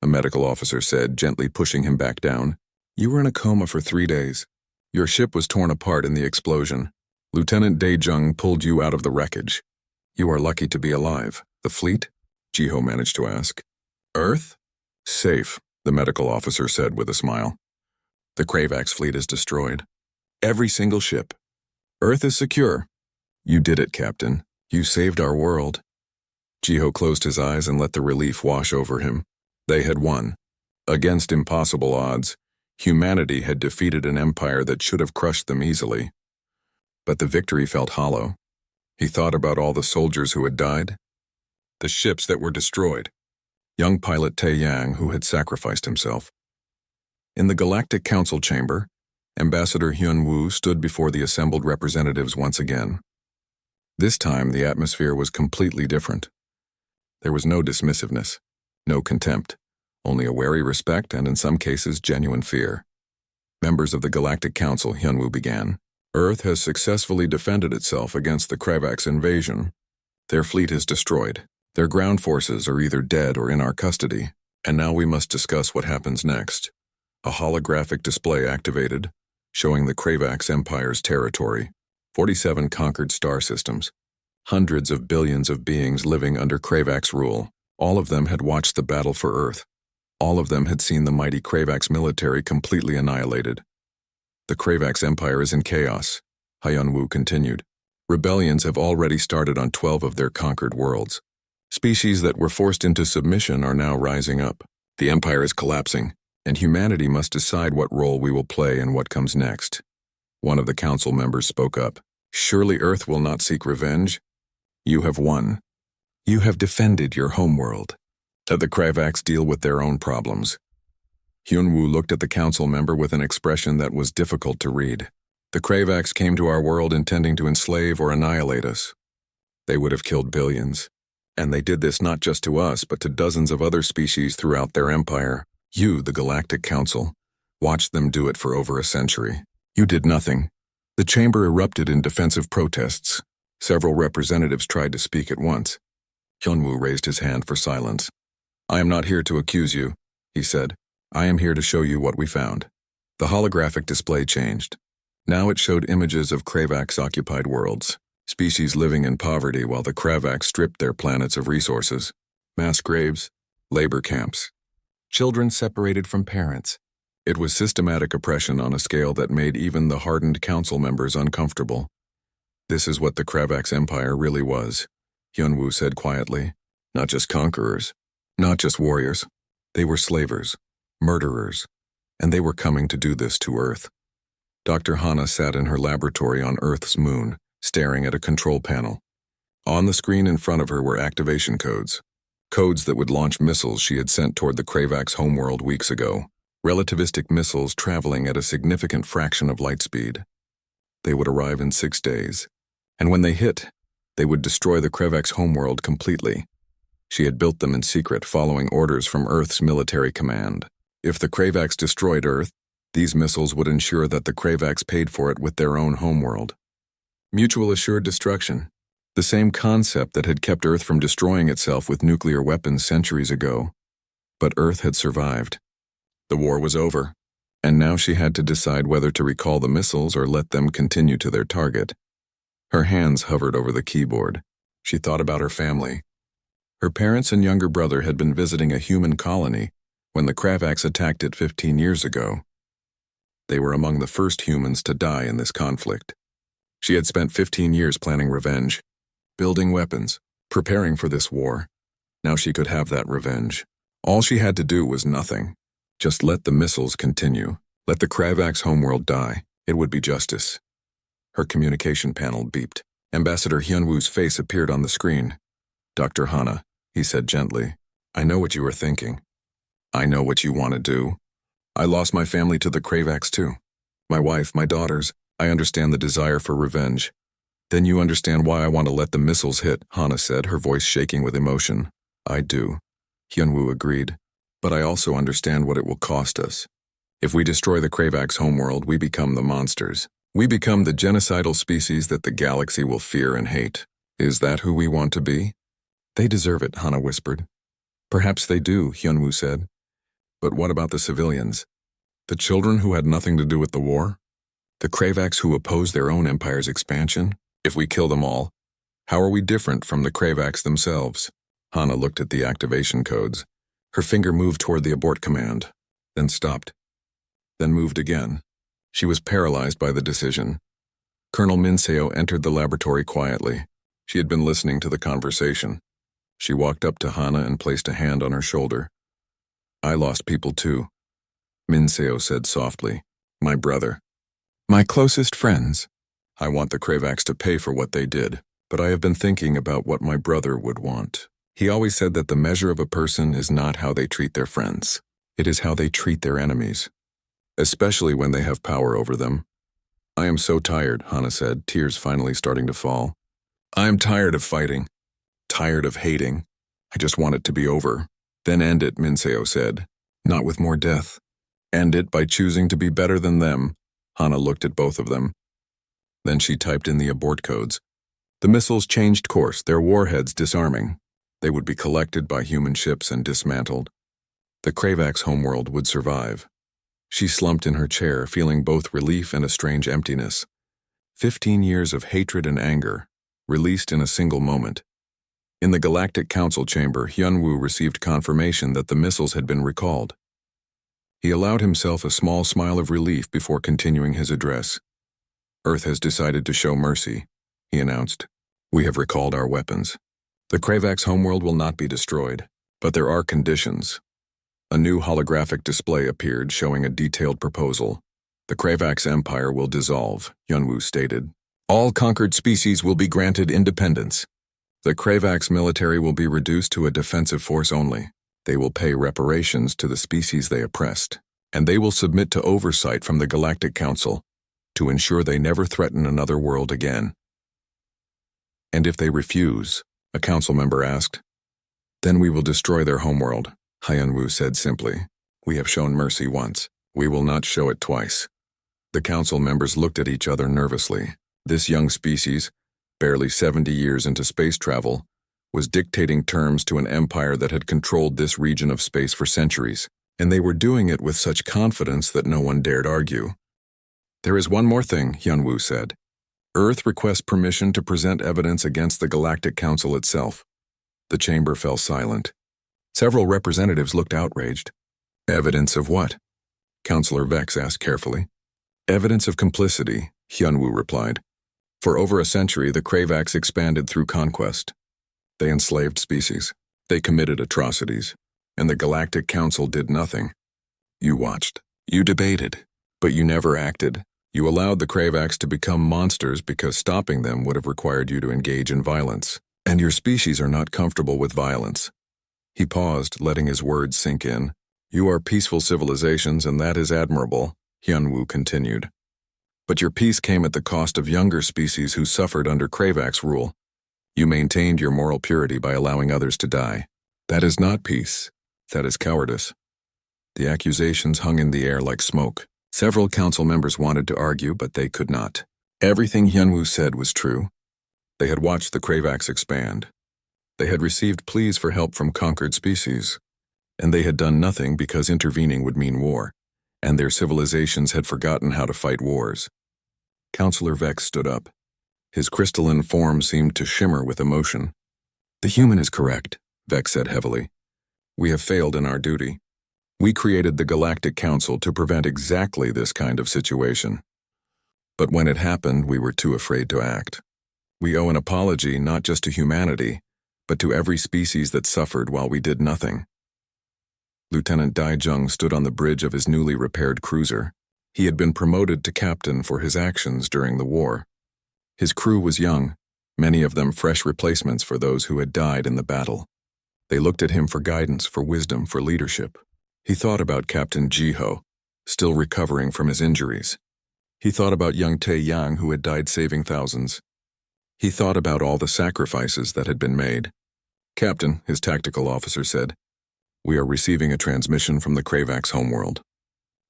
[SPEAKER 1] a medical officer said, gently pushing him back down. You were in a coma for 3 days. Your ship was torn apart in the explosion. Lieutenant Daejung pulled you out of the wreckage. You are lucky to be alive. The fleet? Jiho managed to ask. Earth? Safe, the medical officer said with a smile. The Kravax fleet is destroyed. Every single ship. Earth is secure. You did it, Captain. You saved our world. Jiho closed his eyes and let the relief wash over him. They had won. Against impossible odds, humanity had defeated an empire that should have crushed them easily. But the victory felt hollow. He thought about all the soldiers who had died, the ships that were destroyed, young pilot Tae Yang who had sacrificed himself. In the Galactic Council chamber, Ambassador Hyun-woo stood before the assembled representatives once again. This time, the atmosphere was completely different. There was no dismissiveness, no contempt, only a wary respect and, in some cases, genuine fear. Members of the Galactic Council, Hyun-woo began. Earth has successfully defended itself against the Kravax invasion. Their fleet is destroyed. Their ground forces are either dead or in our custody, and now we must discuss what happens next. A holographic display activated, showing the Kravax Empire's territory, 47 conquered star systems, hundreds of billions of beings living under Kravax rule. All of them had watched the battle for Earth. All of them had seen the mighty Kravax military completely annihilated. The Kravax Empire is in chaos, Hyun-woo continued. Rebellions have already started on 12 of their conquered worlds. Species that were forced into submission are now rising up. The empire is collapsing, and humanity must decide what role we will play and what comes next. One of the council members spoke up. Surely Earth will not seek revenge? You have won. You have defended your homeworld. Let the Kravax deal with their own problems. Hyun-woo looked at the council member with an expression that was difficult to read. The Kravax came to our world intending to enslave or annihilate us. They would have killed billions. And they did this not just to us, but to dozens of other species throughout their empire. You, the Galactic Council, watched them do it for over a century. You did nothing. The chamber erupted in defensive protests. Several representatives tried to speak at once. Hyun-woo raised his hand for silence. I am not here to accuse you, he said. I am here to show you what we found. The holographic display changed. Now it showed images of Kravax-occupied worlds, species living in poverty while the Kravax stripped their planets of resources, mass graves, labor camps, children separated from parents. It was systematic oppression on a scale that made even the hardened council members uncomfortable. This is what the Kravax Empire really was, Hyun-woo said quietly. Not just conquerors, not just warriors. They were slavers, murderers, and they were coming to do this to Earth. Dr. Hana sat in her laboratory on Earth's moon, staring at a control panel. On the screen in front of her were activation codes. Codes that would launch missiles she had sent toward the Kravax homeworld weeks ago. Relativistic missiles traveling at a significant fraction of light speed. They would arrive in 6 days. And when they hit, they would destroy the Kravax homeworld completely. She had built them in secret, following orders from Earth's military command. If the Kravax destroyed Earth, these missiles would ensure that the Kravax paid for it with their own homeworld. Mutual assured destruction. The same concept that had kept Earth from destroying itself with nuclear weapons centuries ago. But Earth had survived. The war was over, and now she had to decide whether to recall the missiles or let them continue to their target. Her hands hovered over the keyboard. She thought about her family. Her parents and younger brother had been visiting a human colony when the Kravax attacked it 15 years ago. They were among the first humans to die in this conflict. She had spent 15 years planning revenge, building weapons, preparing for this war. Now she could have that revenge. All she had to do was nothing. Just let the missiles continue. Let the Kravax homeworld die. It would be justice. Her communication panel beeped. Ambassador Hyunwoo's face appeared on the screen. "Dr. Hana," he said gently, "I know what you are thinking. I know what you want to do. I lost my family to the Kravax too. My wife, my daughters. I understand the desire for revenge. Then you understand why I want to let the missiles hit," Hana said, her voice shaking with emotion. "I do," Hyunwoo agreed. "But I also understand what it will cost us. If we destroy the Kravax homeworld, we become the monsters. We become the genocidal species that the galaxy will fear and hate. Is that who we want to be?" "They deserve it," Hana whispered. "Perhaps they do," Hyunwoo said. "But what about the civilians? The children who had nothing to do with the war? The Kravax who oppose their own empire's expansion? If we kill them all, how are we different from the Kravax themselves?" Hana looked at the activation codes. Her finger moved toward the abort command, then stopped, then moved again. She was paralyzed by the decision. Colonel Minseo entered the laboratory quietly. She had been listening to the conversation. She walked up to Hana and placed a hand on her shoulder. "I lost people too," Minseo said softly. "My brother. My closest friends. I want the Kravax to pay for what they did, but I have been thinking about what my brother would want. He always said that the measure of a person is not how they treat their friends. It is how they treat their enemies, especially when they have power over them." "I am so tired," Hana said, tears finally starting to fall. "I am tired of fighting, tired of hating. I just want it to be over." "Then end it," Minseo said. "Not with more death. End it by choosing to be better than them." Hana looked at both of them. Then she typed in the abort codes. The missiles changed course, their warheads disarming. They would be collected by human ships and dismantled. The Kravax homeworld would survive. She slumped in her chair, feeling both relief and a strange emptiness. 15 years of hatred and anger, released in a single moment. In the Galactic Council chamber, Hyunwoo received confirmation that the missiles had been recalled. He allowed himself a small smile of relief before continuing his address. "Earth has decided to show mercy," he announced. "We have recalled our weapons. The Kravax homeworld will not be destroyed, but there are conditions." A new holographic display appeared showing a detailed proposal. "The Kravax Empire will dissolve," Hyunwoo stated. "All conquered species will be granted independence. The Kravax military will be reduced to a defensive force only. They will pay reparations to the species they oppressed, and they will submit to oversight from the Galactic Council to ensure they never threaten another world again." "And if they refuse?" a council member asked. "Then we will destroy their homeworld," Hyunwoo said simply. "We have shown mercy once. We will not show it twice." The council members looked at each other nervously. This young species, barely 70 years into space travel, was dictating terms to an empire that had controlled this region of space for centuries, and they were doing it with such confidence that no one dared argue. "There is one more thing," Hyunwoo said. "Earth requests permission to present evidence against the Galactic Council itself." The chamber fell silent. Several representatives looked outraged. "Evidence of what?" Councillor Vex asked carefully. "Evidence of complicity," Hyunwoo replied. "For over a century, the Kravax expanded through conquest. They enslaved species. They committed atrocities. And the Galactic Council did nothing. You watched. You debated. But you never acted. You allowed the Kravax to become monsters because stopping them would have required you to engage in violence. And your species are not comfortable with violence." He paused, letting his words sink in. "You are peaceful civilizations, and that is admirable," Hyunwoo continued. "But your peace came at the cost of younger species who suffered under Kravax rule. You maintained your moral purity by allowing others to die. That is not peace. That is cowardice." The accusations hung in the air like smoke. Several council members wanted to argue, but they could not. Everything Hyunwoo said was true. They had watched the Kravax expand. They had received pleas for help from conquered species. And they had done nothing because intervening would mean war, and their civilizations had forgotten how to fight wars. Counselor Vex stood up. His crystalline form seemed to shimmer with emotion. "The human is correct," Vex said heavily. "We have failed in our duty. We created the Galactic Council to prevent exactly this kind of situation. But when it happened, we were too afraid to act. We owe an apology not just to humanity, but to every species that suffered while we did nothing." Lieutenant Dai Jung stood on the bridge of his newly repaired cruiser. He had been promoted to captain for his actions during the war. His crew was young, many of them fresh replacements for those who had died in the battle. They looked at him for guidance, for wisdom, for leadership. He thought about Captain Jiho, still recovering from his injuries. He thought about young Tae Yang, who had died saving thousands. He thought about all the sacrifices that had been made. "Captain," his tactical officer said, "we are receiving a transmission from the Kravax homeworld.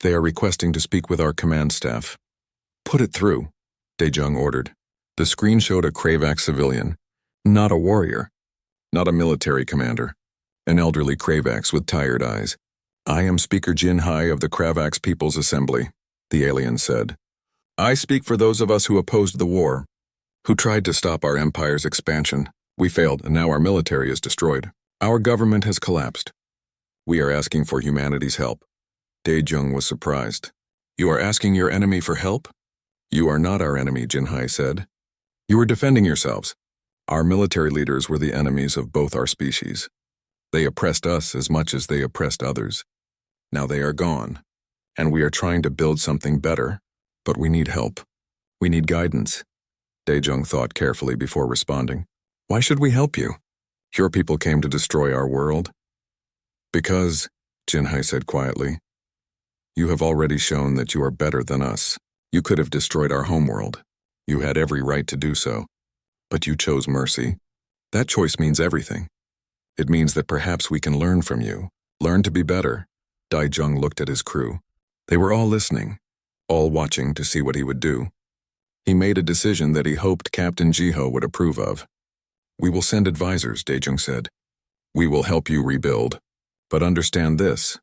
[SPEAKER 1] They are requesting to speak with our command staff." "Put it through," Daejung ordered. The screen showed a Kravax civilian, not a warrior, not a military commander, an elderly Kravax with tired eyes. "I am Speaker Jin Hai of the Kravax People's Assembly," the alien said. "I speak for those of us who opposed the war, who tried to stop our empire's expansion. We failed, and now our military is destroyed. Our government has collapsed. We are asking for humanity's help." Daejung was surprised. "You are asking your enemy for help?" "You are not our enemy," Jin Hai said. "You are defending yourselves. Our military leaders were the enemies of both our species. They oppressed us as much as they oppressed others. Now they are gone, and we are trying to build something better, but we need help. We need guidance." Daejung thought carefully before responding. "Why should we help you? Your people came to destroy our world." "Because," Jin Hai said quietly, "you have already shown that you are better than us. You could have destroyed our homeworld. You had every right to do so. But you chose mercy. That choice means everything. It means that perhaps we can learn from you, learn to be better." Daejung looked at his crew. They were all listening, all watching to see what he would do. He made a decision that he hoped Captain Jiho would approve of. "We will send advisors," Daejung said. "We will help you rebuild. But understand this.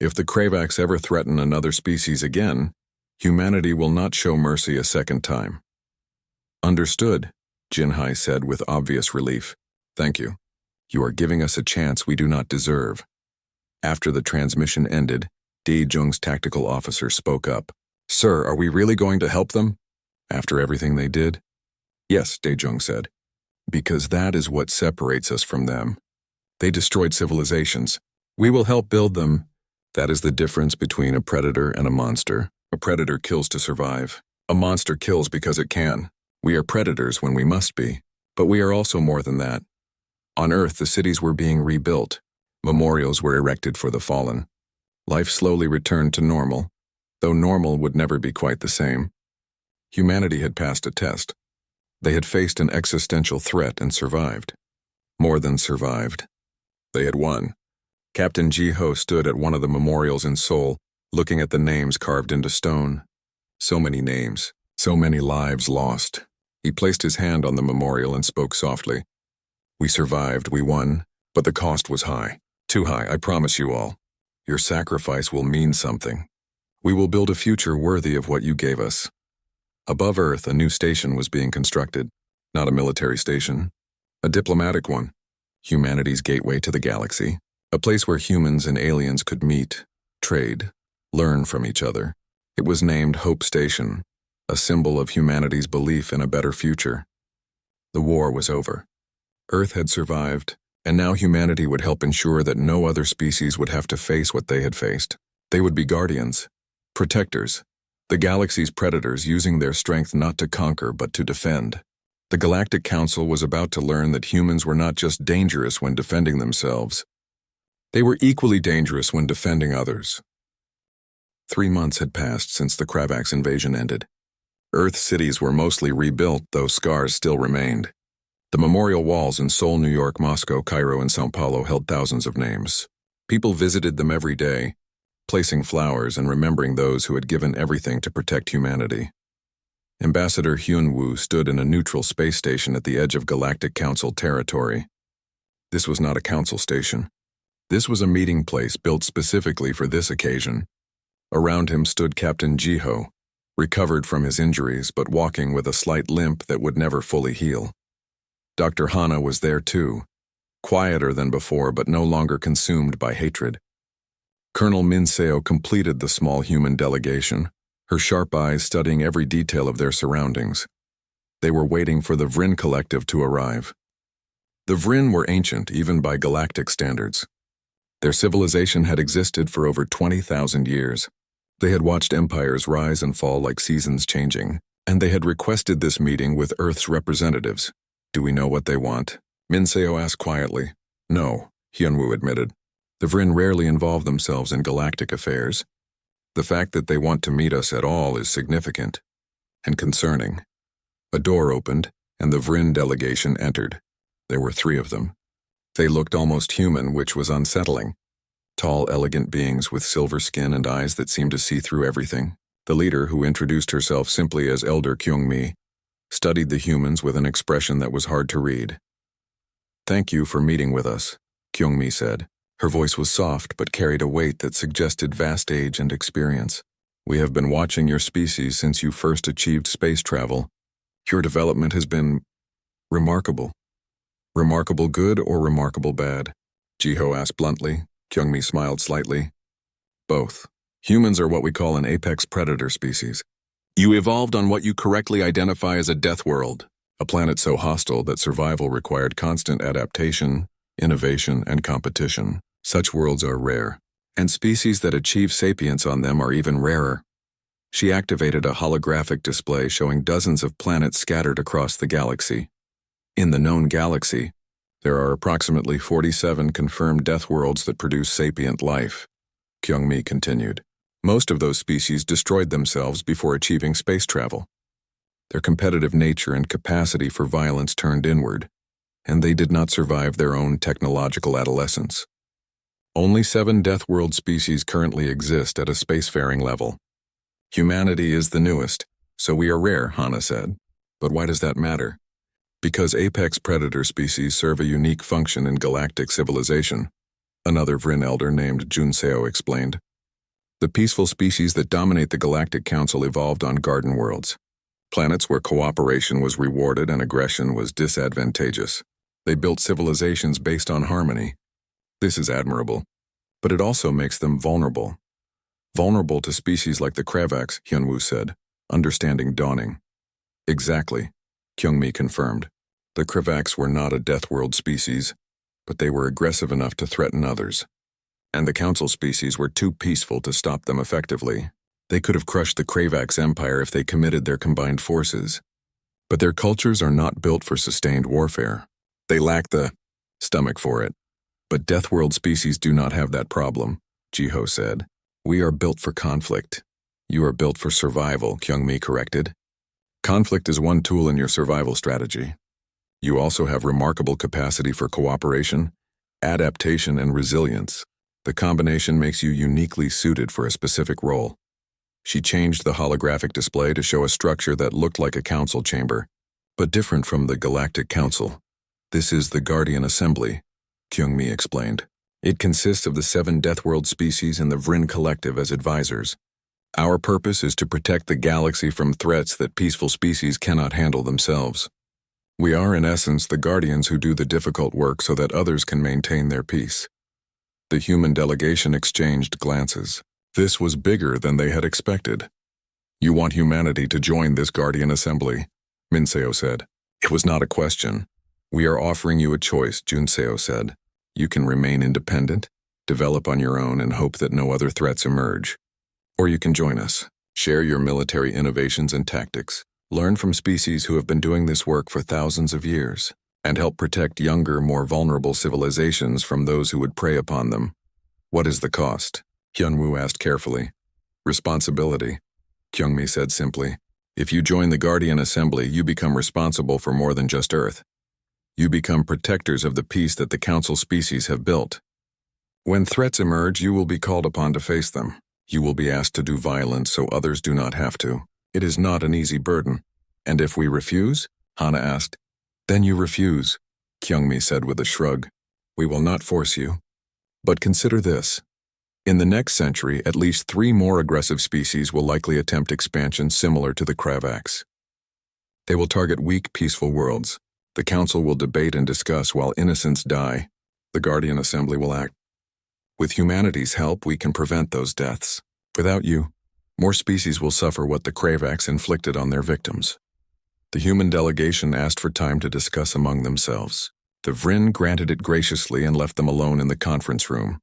[SPEAKER 1] If the Kravax ever threaten another species again, humanity will not show mercy a second time." "Understood," Jin Hai said with obvious relief. "Thank you. You are giving us a chance we do not deserve." After the transmission ended, Daejung's tactical officer spoke up. "Sir, are we really going to help them? After everything they did?" "Yes," Daejung said. "Because that is what separates us from them. They destroyed civilizations. We will help build them. That is the difference between a predator and a monster. A predator kills to survive. A monster kills because it can. We are predators when we must be, but we are also more than that. On Earth, the cities were being rebuilt. Memorials were erected for the fallen. Life slowly returned to normal, though normal would never be quite the same. Humanity had passed a test. They had faced an existential threat and survived. More than survived. They had won." Captain Jiho stood at one of the memorials in Seoul, looking at the names carved into stone. So many names, so many lives lost. He placed his hand on the memorial and spoke softly. "We survived, we won, but the cost was high. Too high, I promise you all. Your sacrifice will mean something. We will build a future worthy of what you gave us." Above Earth, a new station was being constructed. Not a military station, a diplomatic one. Humanity's gateway to the galaxy. A place where humans and aliens could meet, trade, learn from each other. It was named Hope Station, a symbol of humanity's belief in a better future. The war was over. Earth had survived, and now humanity would help ensure that no other species would have to face what they had faced. They would be guardians, protectors, the galaxy's predators, using their strength not to conquer but to defend. The Galactic Council was about to learn that humans were not just dangerous when defending themselves. They were equally dangerous when defending others. 3 months had passed since the Kravax invasion ended. Earth cities were mostly rebuilt, though scars still remained. The memorial walls in Seoul, New York, Moscow, Cairo, and São Paulo held thousands of names. People visited them every day, placing flowers and remembering those who had given everything to protect humanity. Ambassador Hyun-woo stood in a neutral space station at the edge of Galactic Council territory. This was not a council station. This was a meeting place built specifically for this occasion. Around him stood Captain Jiho, recovered from his injuries but walking with a slight limp that would never fully heal. Dr. Hana was there too, quieter than before but no longer consumed by hatred. Colonel Minseo completed the small human delegation, her sharp eyes studying every detail of their surroundings. They were waiting for the Vrin collective to arrive. The Vrin were ancient even by galactic standards. Their civilization had existed for over 20,000 years. They had watched empires rise and fall like seasons changing, and they had requested this meeting with Earth's representatives. Do we know what they want? Minseo asked quietly. No, Hyunwoo admitted. The Vrin rarely involve themselves in galactic affairs. The fact that they want to meet us at all is significant and concerning. A door opened, and the Vrin delegation entered. There were 3 of them. They looked almost human, which was unsettling. Tall, elegant beings with silver skin and eyes that seemed to see through everything. The leader, who introduced herself simply as Elder Kyungmi, studied the humans with an expression that was hard to read. Thank you for meeting with us, Kyungmi said. Her voice was soft but carried a weight that suggested vast age and experience. We have been watching your species since you first achieved space travel. Your development has been remarkable. Remarkable good or remarkable bad? Jiho asked bluntly. Kyungmi smiled slightly. Both. Humans are what we call an apex predator species. You evolved on what you correctly identify as a death world, a planet so hostile that survival required constant adaptation, innovation, and competition. Such worlds are rare, and species that achieve sapience on them are even rarer. She activated a holographic display showing dozens of planets scattered across the galaxy. In the known galaxy, there are approximately 47 confirmed death worlds that produce sapient life, Kyungmi continued. Most of those species destroyed themselves before achieving space travel. Their competitive nature and capacity for violence turned inward, and they did not survive their own technological adolescence. Only 7 death world species currently exist at a spacefaring level. Humanity is the newest, so we are rare, Hana said. But why does that matter? Because apex predator species serve a unique function in galactic civilization, another Vrin elder named Junseo explained. The peaceful species that dominate the Galactic Council evolved on garden worlds, planets where cooperation was rewarded and aggression was disadvantageous. They built civilizations based on harmony. This is admirable, but it also makes them vulnerable. Vulnerable to species like the Kravaks, Hyunwoo said, understanding dawning. Exactly, Kyungmi confirmed. The Kravaks were not a death world species, but they were aggressive enough to threaten others. And the Council species were too peaceful to stop them effectively. They could have crushed the Kravaks Empire if they committed their combined forces. But their cultures are not built for sustained warfare. They lack the stomach for it. But death world species do not have that problem, Jiho said. We are built for conflict. You are built for survival, Kyungmi corrected. Conflict is one tool in your survival strategy. You also have remarkable capacity for cooperation, adaptation, and resilience. The combination makes you uniquely suited for a specific role. She changed the holographic display to show a structure that looked like a council chamber, but different from the Galactic Council. This is the Guardian Assembly, Kyungmi explained. It consists of the 7 Death World species and the Vrin Collective as advisors. Our purpose is to protect the galaxy from threats that peaceful species cannot handle themselves. We are, in essence, the guardians who do the difficult work so that others can maintain their peace. The human delegation exchanged glances. This was bigger than they had expected. You want humanity to join this Guardian Assembly, Minseo said. It was not a question. We are offering you a choice, Junseo said. You can remain independent, develop on your own, and hope that no other threats emerge. Or you can join us, share your military innovations and tactics, learn from species who have been doing this work for thousands of years, and help protect younger, more vulnerable civilizations from those who would prey upon them. What is the cost? Hyunwoo asked carefully. Responsibility, Kyungmi said simply. If you join the Guardian Assembly, you become responsible for more than just Earth. You become protectors of the peace that the Council species have built. When threats emerge, you will be called upon to face them. You will be asked to do violence so others do not have to. It is not an easy burden. And if we refuse? Hana asked. Then you refuse, Kyungmi said with a shrug. We will not force you. But consider this. In the next century, at least 3 more aggressive species will likely attempt expansion similar to the Kravax. They will target weak, peaceful worlds. The Council will debate and discuss while innocents die. The Guardian Assembly will act. With humanity's help, we can prevent those deaths. Without you, more species will suffer what the Kravax inflicted on their victims. The human delegation asked for time to discuss among themselves. The Vryn granted it graciously and left them alone in the conference room.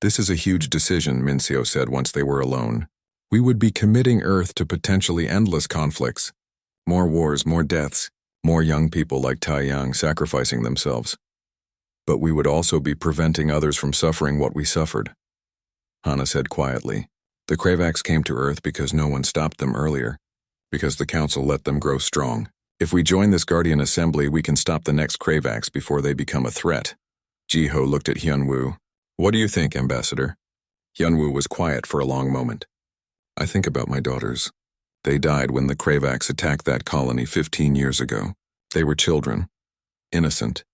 [SPEAKER 1] This is a huge decision, Mincio said once they were alone. We would be committing Earth to potentially endless conflicts. More wars, more deaths, more young people like Tai Yang sacrificing themselves. But we would also be preventing others from suffering what we suffered. Hana said quietly. The Kravax came to Earth because no one stopped them earlier, because the Council let them grow strong. If we join this Guardian Assembly, we can stop the next Kravax before they become a threat. Jiho looked at Hyunwoo. What do you think, Ambassador? Hyunwoo was quiet for a long moment. I think about my daughters. They died when the Kravax attacked that colony 15 years ago. They were children, innocent,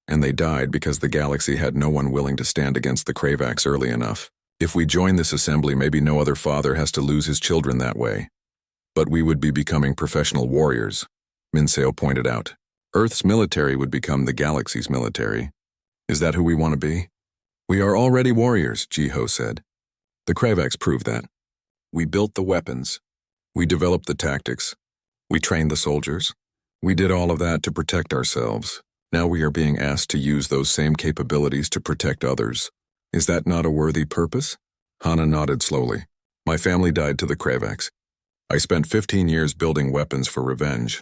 [SPEAKER 1] and they died because the galaxy had no one willing to stand against the Kravax early enough. If we join this assembly, maybe no other father has to lose his children that way. But we would be becoming professional warriors, Minseo pointed out. Earth's military would become the galaxy's military. Is that who we want to be? We are already warriors, Jiho said. The Kravax proved that. We built the weapons. We developed the tactics. We trained the soldiers. We did all of that to protect ourselves. Now we are being asked to use those same capabilities to protect others. Is that not a worthy purpose? Hana nodded slowly. My family died to the Kravax. I spent 15 years building weapons for revenge.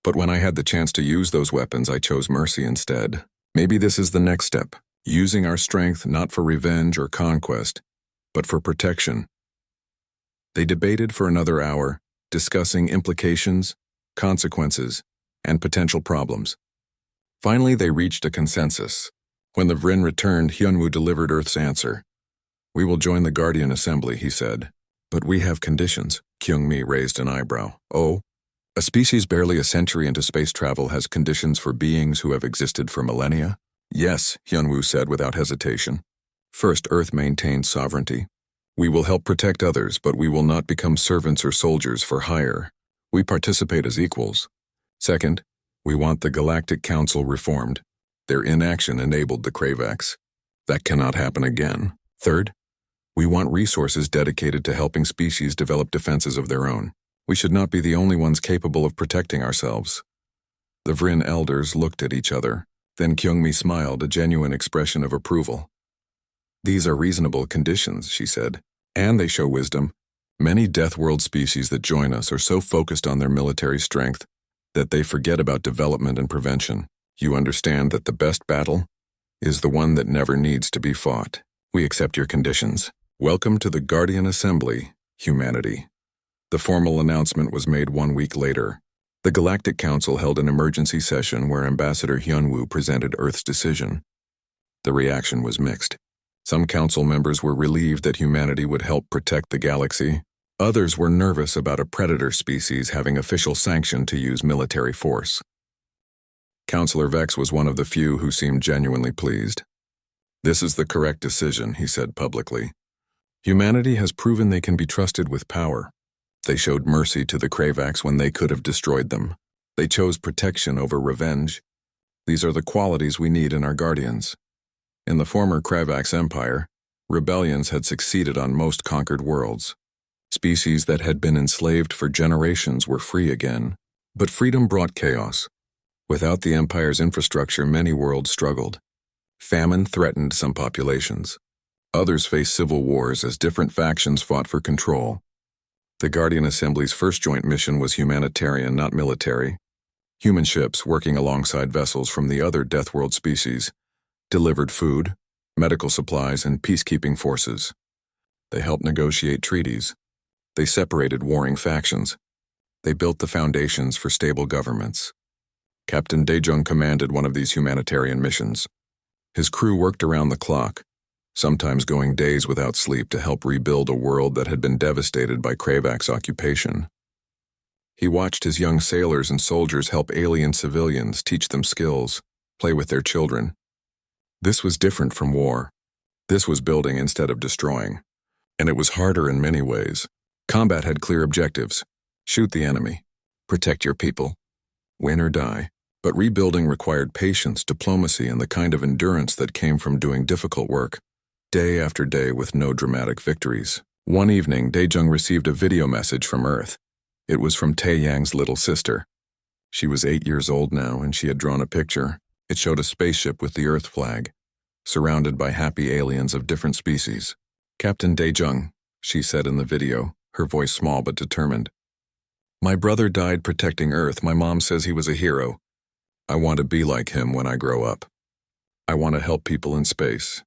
[SPEAKER 1] But when I had the chance to use those weapons, I chose mercy instead. Maybe this is the next step. Using our strength not for revenge or conquest, but for protection. They debated for another hour, discussing implications, consequences, and potential problems. Finally, they reached a consensus. When the Vryn returned, Hyunwoo delivered Earth's answer. We will join the Guardian Assembly, he said. But we have conditions. Kyungmi raised an eyebrow. Oh? A species barely a century into space travel has conditions for beings who have existed for millennia? Yes, Hyunwoo said without hesitation. First, Earth maintains sovereignty. We will help protect others, but we will not become servants or soldiers for hire. We participate as equals. Second, we want the Galactic Council reformed. Their inaction enabled the Kravax. That cannot happen again. Third, we want resources dedicated to helping species develop defenses of their own. We should not be the only ones capable of protecting ourselves. The Vryn elders looked at each other. Then Kyungmi smiled, a genuine expression of approval. These are reasonable conditions, she said, and they show wisdom. Many Death World species that join us are so focused on their military strength that they forget about development and prevention. You understand that the best battle is the one that never needs to be fought. We accept your conditions. Welcome to the Guardian Assembly, humanity. The formal announcement was made 1 week later. The Galactic Council held an emergency session where Ambassador Hyunwoo presented Earth's decision. The reaction was mixed. Some council members were relieved that humanity would help protect the galaxy. Others were nervous about a predator species having official sanction to use military force. Councillor Vex was one of the few who seemed genuinely pleased. This is the correct decision, he said publicly. Humanity has proven they can be trusted with power. They showed mercy to the Kravax when they could have destroyed them. They chose protection over revenge. These are the qualities we need in our guardians. In the former Kravax Empire, rebellions had succeeded on most conquered worlds. Species that had been enslaved for generations were free again. But freedom brought chaos. Without the Empire's infrastructure, many worlds struggled. Famine threatened some populations. Others faced civil wars as different factions fought for control. The Guardian Assembly's first joint mission was humanitarian, not military. Human ships, working alongside vessels from the other Death World species, delivered food, medical supplies, and peacekeeping forces. They helped negotiate treaties. They separated warring factions. They built the foundations for stable governments. Captain Daejung commanded one of these humanitarian missions. His crew worked around the clock, sometimes going days without sleep to help rebuild a world that had been devastated by Kravax occupation. He watched his young sailors and soldiers help alien civilians, teach them skills, play with their children. This was different from war. This was building instead of destroying. And it was harder in many ways. Combat had clear objectives. Shoot the enemy. Protect your people. Win or die. But rebuilding required patience, diplomacy, and the kind of endurance that came from doing difficult work, day after day with no dramatic victories. One evening, Daejung received a video message from Earth. It was from Taeyang's little sister. She was 8 years old now, and she had drawn a picture. It showed a spaceship with the Earth flag, surrounded by happy aliens of different species. "Captain Daejung," she said in the video, her voice small but determined. "My brother died protecting Earth. My mom says he was a hero. I want to be like him when I grow up. I want to help people in space.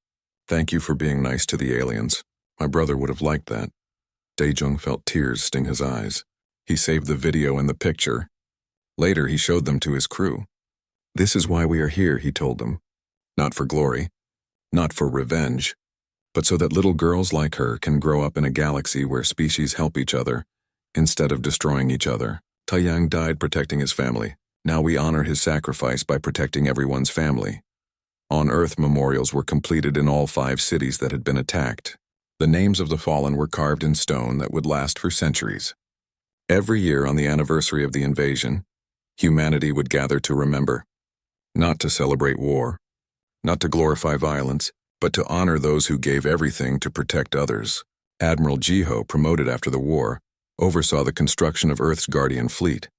[SPEAKER 1] Thank you for being nice to the aliens. My brother would have liked that." Daejung felt tears sting his eyes. He saved the video and the picture. Later, he showed them to his crew. "This is why we are here," he told them. "Not for glory, not for revenge, but so that little girls like her can grow up in a galaxy where species help each other instead of destroying each other. Taeyang died protecting his family. Now we honor his sacrifice by protecting everyone's family." On Earth, memorials were completed in all 5 cities that had been attacked. The names of the fallen were carved in stone that would last for centuries. Every year on the anniversary of the invasion, humanity would gather to remember. Not to celebrate war, not to glorify violence, but to honor those who gave everything to protect others. Admiral Jiho, promoted after the war, oversaw the construction of Earth's Guardian fleet.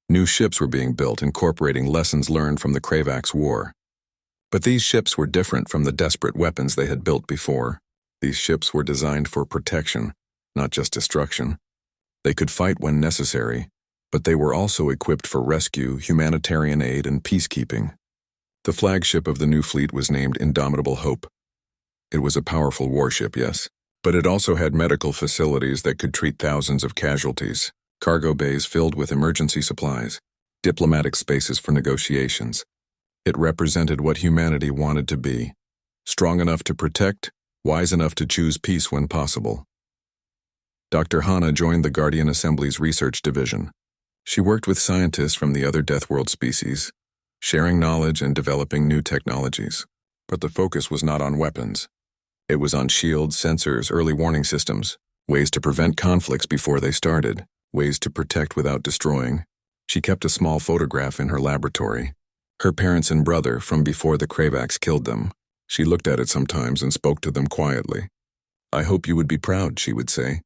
[SPEAKER 1] New ships were being built, incorporating lessons learned from the Kravax War. But these ships were different from the desperate weapons they had built before. These ships were designed for protection, not just destruction. They could fight when necessary, but they were also equipped for rescue, humanitarian aid, and peacekeeping. The flagship of the new fleet was named Indomitable Hope. It was a powerful warship, yes, but it also had medical facilities that could treat thousands of casualties, cargo bays filled with emergency supplies, diplomatic spaces for negotiations. It represented what humanity wanted to be: strong enough to protect, wise enough to choose peace when possible. Dr. Hana joined the Guardian Assembly's research division. She worked with scientists from the other Deathworld species, sharing knowledge and developing new technologies. But the focus was not on weapons. It was on shields, sensors, early warning systems, ways to prevent conflicts before they started, ways to protect without destroying. She kept a small photograph in her laboratory. Her parents and brother from before the Kravax killed them. She looked at it sometimes and spoke to them quietly. "I hope you would be proud," she would say.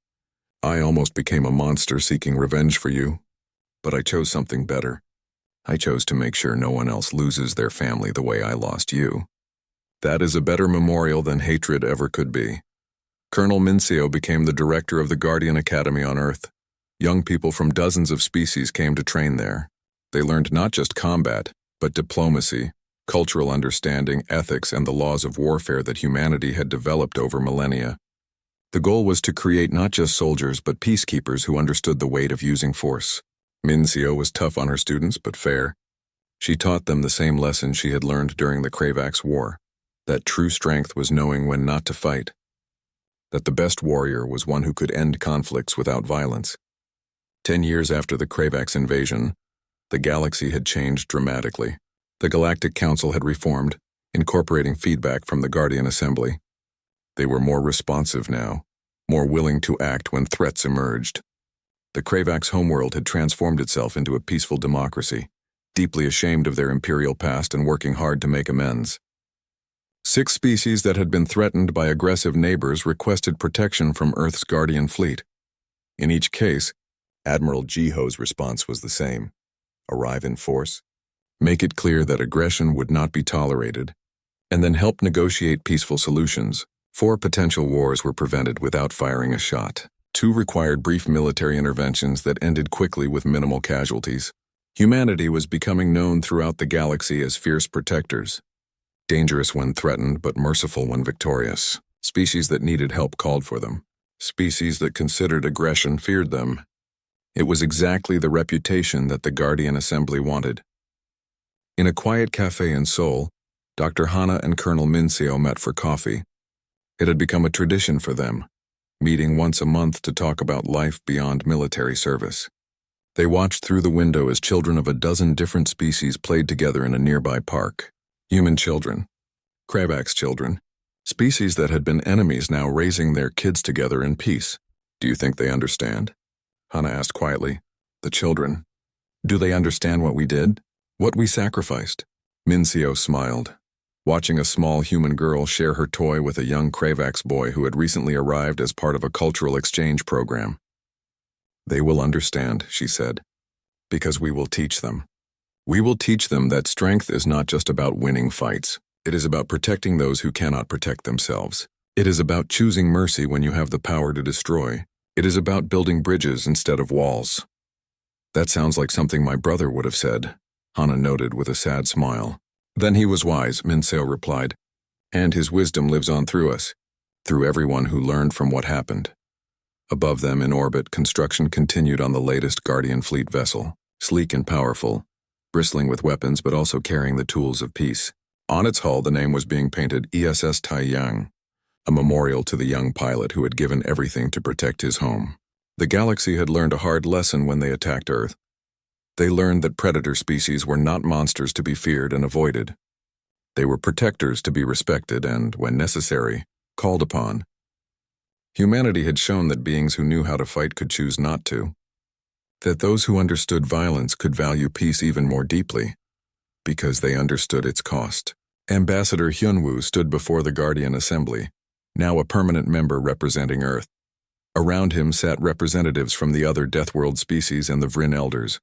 [SPEAKER 1] "I almost became a monster seeking revenge for you. But I chose something better. I chose to make sure no one else loses their family the way I lost you. That is a better memorial than hatred ever could be." Colonel Minseo became the director of the Guardian Academy on Earth. Young people from dozens of species came to train there. They learned not just combat, but diplomacy, cultural understanding, ethics, and the laws of warfare that humanity had developed over millennia. The goal was to create not just soldiers but peacekeepers who understood the weight of using force. Minseo was tough on her students but fair. She taught them the same lesson she had learned during the Kravax War, that true strength was knowing when not to fight, that the best warrior was one who could end conflicts without violence. 10 years after the Kravax invasion, the galaxy had changed dramatically. The Galactic Council had reformed, incorporating feedback from the Guardian Assembly. They were more responsive now, more willing to act when threats emerged. The Kravax homeworld had transformed itself into a peaceful democracy, deeply ashamed of their imperial past and working hard to make amends. 6 species that had been threatened by aggressive neighbors requested protection from Earth's Guardian fleet. In each case, Admiral Jiho's response was the same: arrive in force, make it clear that aggression would not be tolerated, and then help negotiate peaceful solutions. 4 potential wars were prevented without firing a shot. 2 required brief military interventions that ended quickly with minimal casualties. Humanity was becoming known throughout the galaxy as fierce protectors, dangerous when threatened but merciful when victorious. Species that needed help called for them. Species that considered aggression feared them. It was exactly the reputation that the Guardian Assembly wanted. In a quiet cafe in Seoul, Dr. Hana and Colonel Minseo met for coffee. It had become a tradition for them, meeting once a month to talk about life beyond military service. They watched through the window as children of a dozen different species played together in a nearby park. Human children, Kravax children, Species that had been enemies now raising their kids together in peace. Do you think they understand? Hana asked quietly. The children. Do they understand what we did? What we sacrificed? Mincio smiled, watching a small human girl share her toy with a young Kravax boy who had recently arrived as part of a cultural exchange program. They will understand, she said, because we will teach them. We will teach them that strength is not just about winning fights. It is about protecting those who cannot protect themselves. It is about choosing mercy when you have the power to destroy. It is about building bridges instead of walls. That sounds like something my brother would have said, Hana noted with a sad smile. Then he was wise, Mincio replied, and his wisdom lives on through us, through everyone who learned from what happened. Above them in orbit, construction continued on the latest Guardian Fleet vessel, sleek and powerful, bristling with weapons but also carrying the tools of peace. On its hull, the name was being painted ESS Taiyang, a memorial to the young pilot who had given everything to protect his home. The galaxy had learned a hard lesson when they attacked Earth. They learned that predator species were not monsters to be feared and avoided. They were protectors to be respected and, when necessary, called upon. Humanity had shown that beings who knew how to fight could choose not to. That those who understood violence could value peace even more deeply, because they understood its cost. Ambassador Hyunwoo stood before the Guardian Assembly, now a permanent member representing Earth. Around him sat representatives from the other Deathworld species and the Vryn Elders.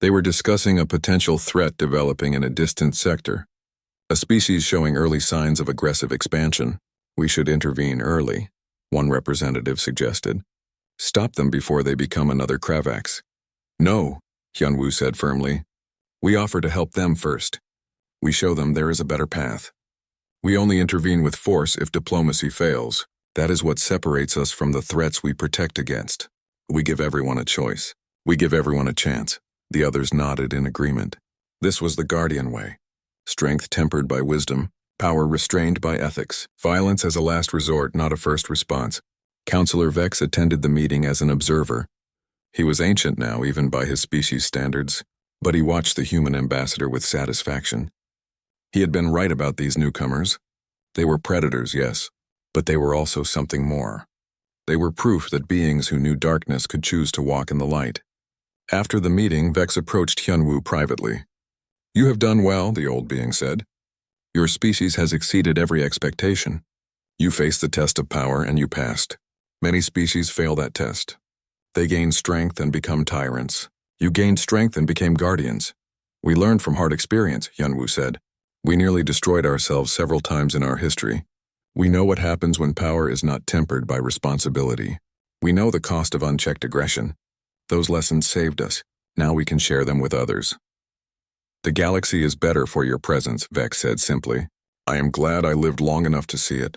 [SPEAKER 1] They were discussing a potential threat developing in a distant sector, a species showing early signs of aggressive expansion. We should intervene early, one representative suggested. Stop them before they become another Kravax. No, Hyunwoo said firmly. We offer to help them first. We show them there is a better path. We only intervene with force if diplomacy fails. That is what separates us from the threats we protect against. We give everyone a choice. We give everyone a chance. The others nodded in agreement. This was the Guardian way. Strength tempered by wisdom, power restrained by ethics, violence as a last resort, not a first response. Counselor Vex attended the meeting as an observer. He was ancient now, even by his species standards, but he watched the human ambassador with satisfaction. He had been right about these newcomers. They were predators, yes, but they were also something more. They were proof that beings who knew darkness could choose to walk in the light. After the meeting, Vex approached Hyunwoo privately. You have done well, the old being said. Your species has exceeded every expectation. You faced the test of power and you passed. Many species fail that test. They gain strength and become tyrants. You gained strength and became guardians. We learned from hard experience, Hyunwoo said. We nearly destroyed ourselves several times in our history. We know what happens when power is not tempered by responsibility. We know the cost of unchecked aggression. Those lessons saved us. Now we can share them with others. The galaxy is better for your presence, Vex said simply. I am glad I lived long enough to see it.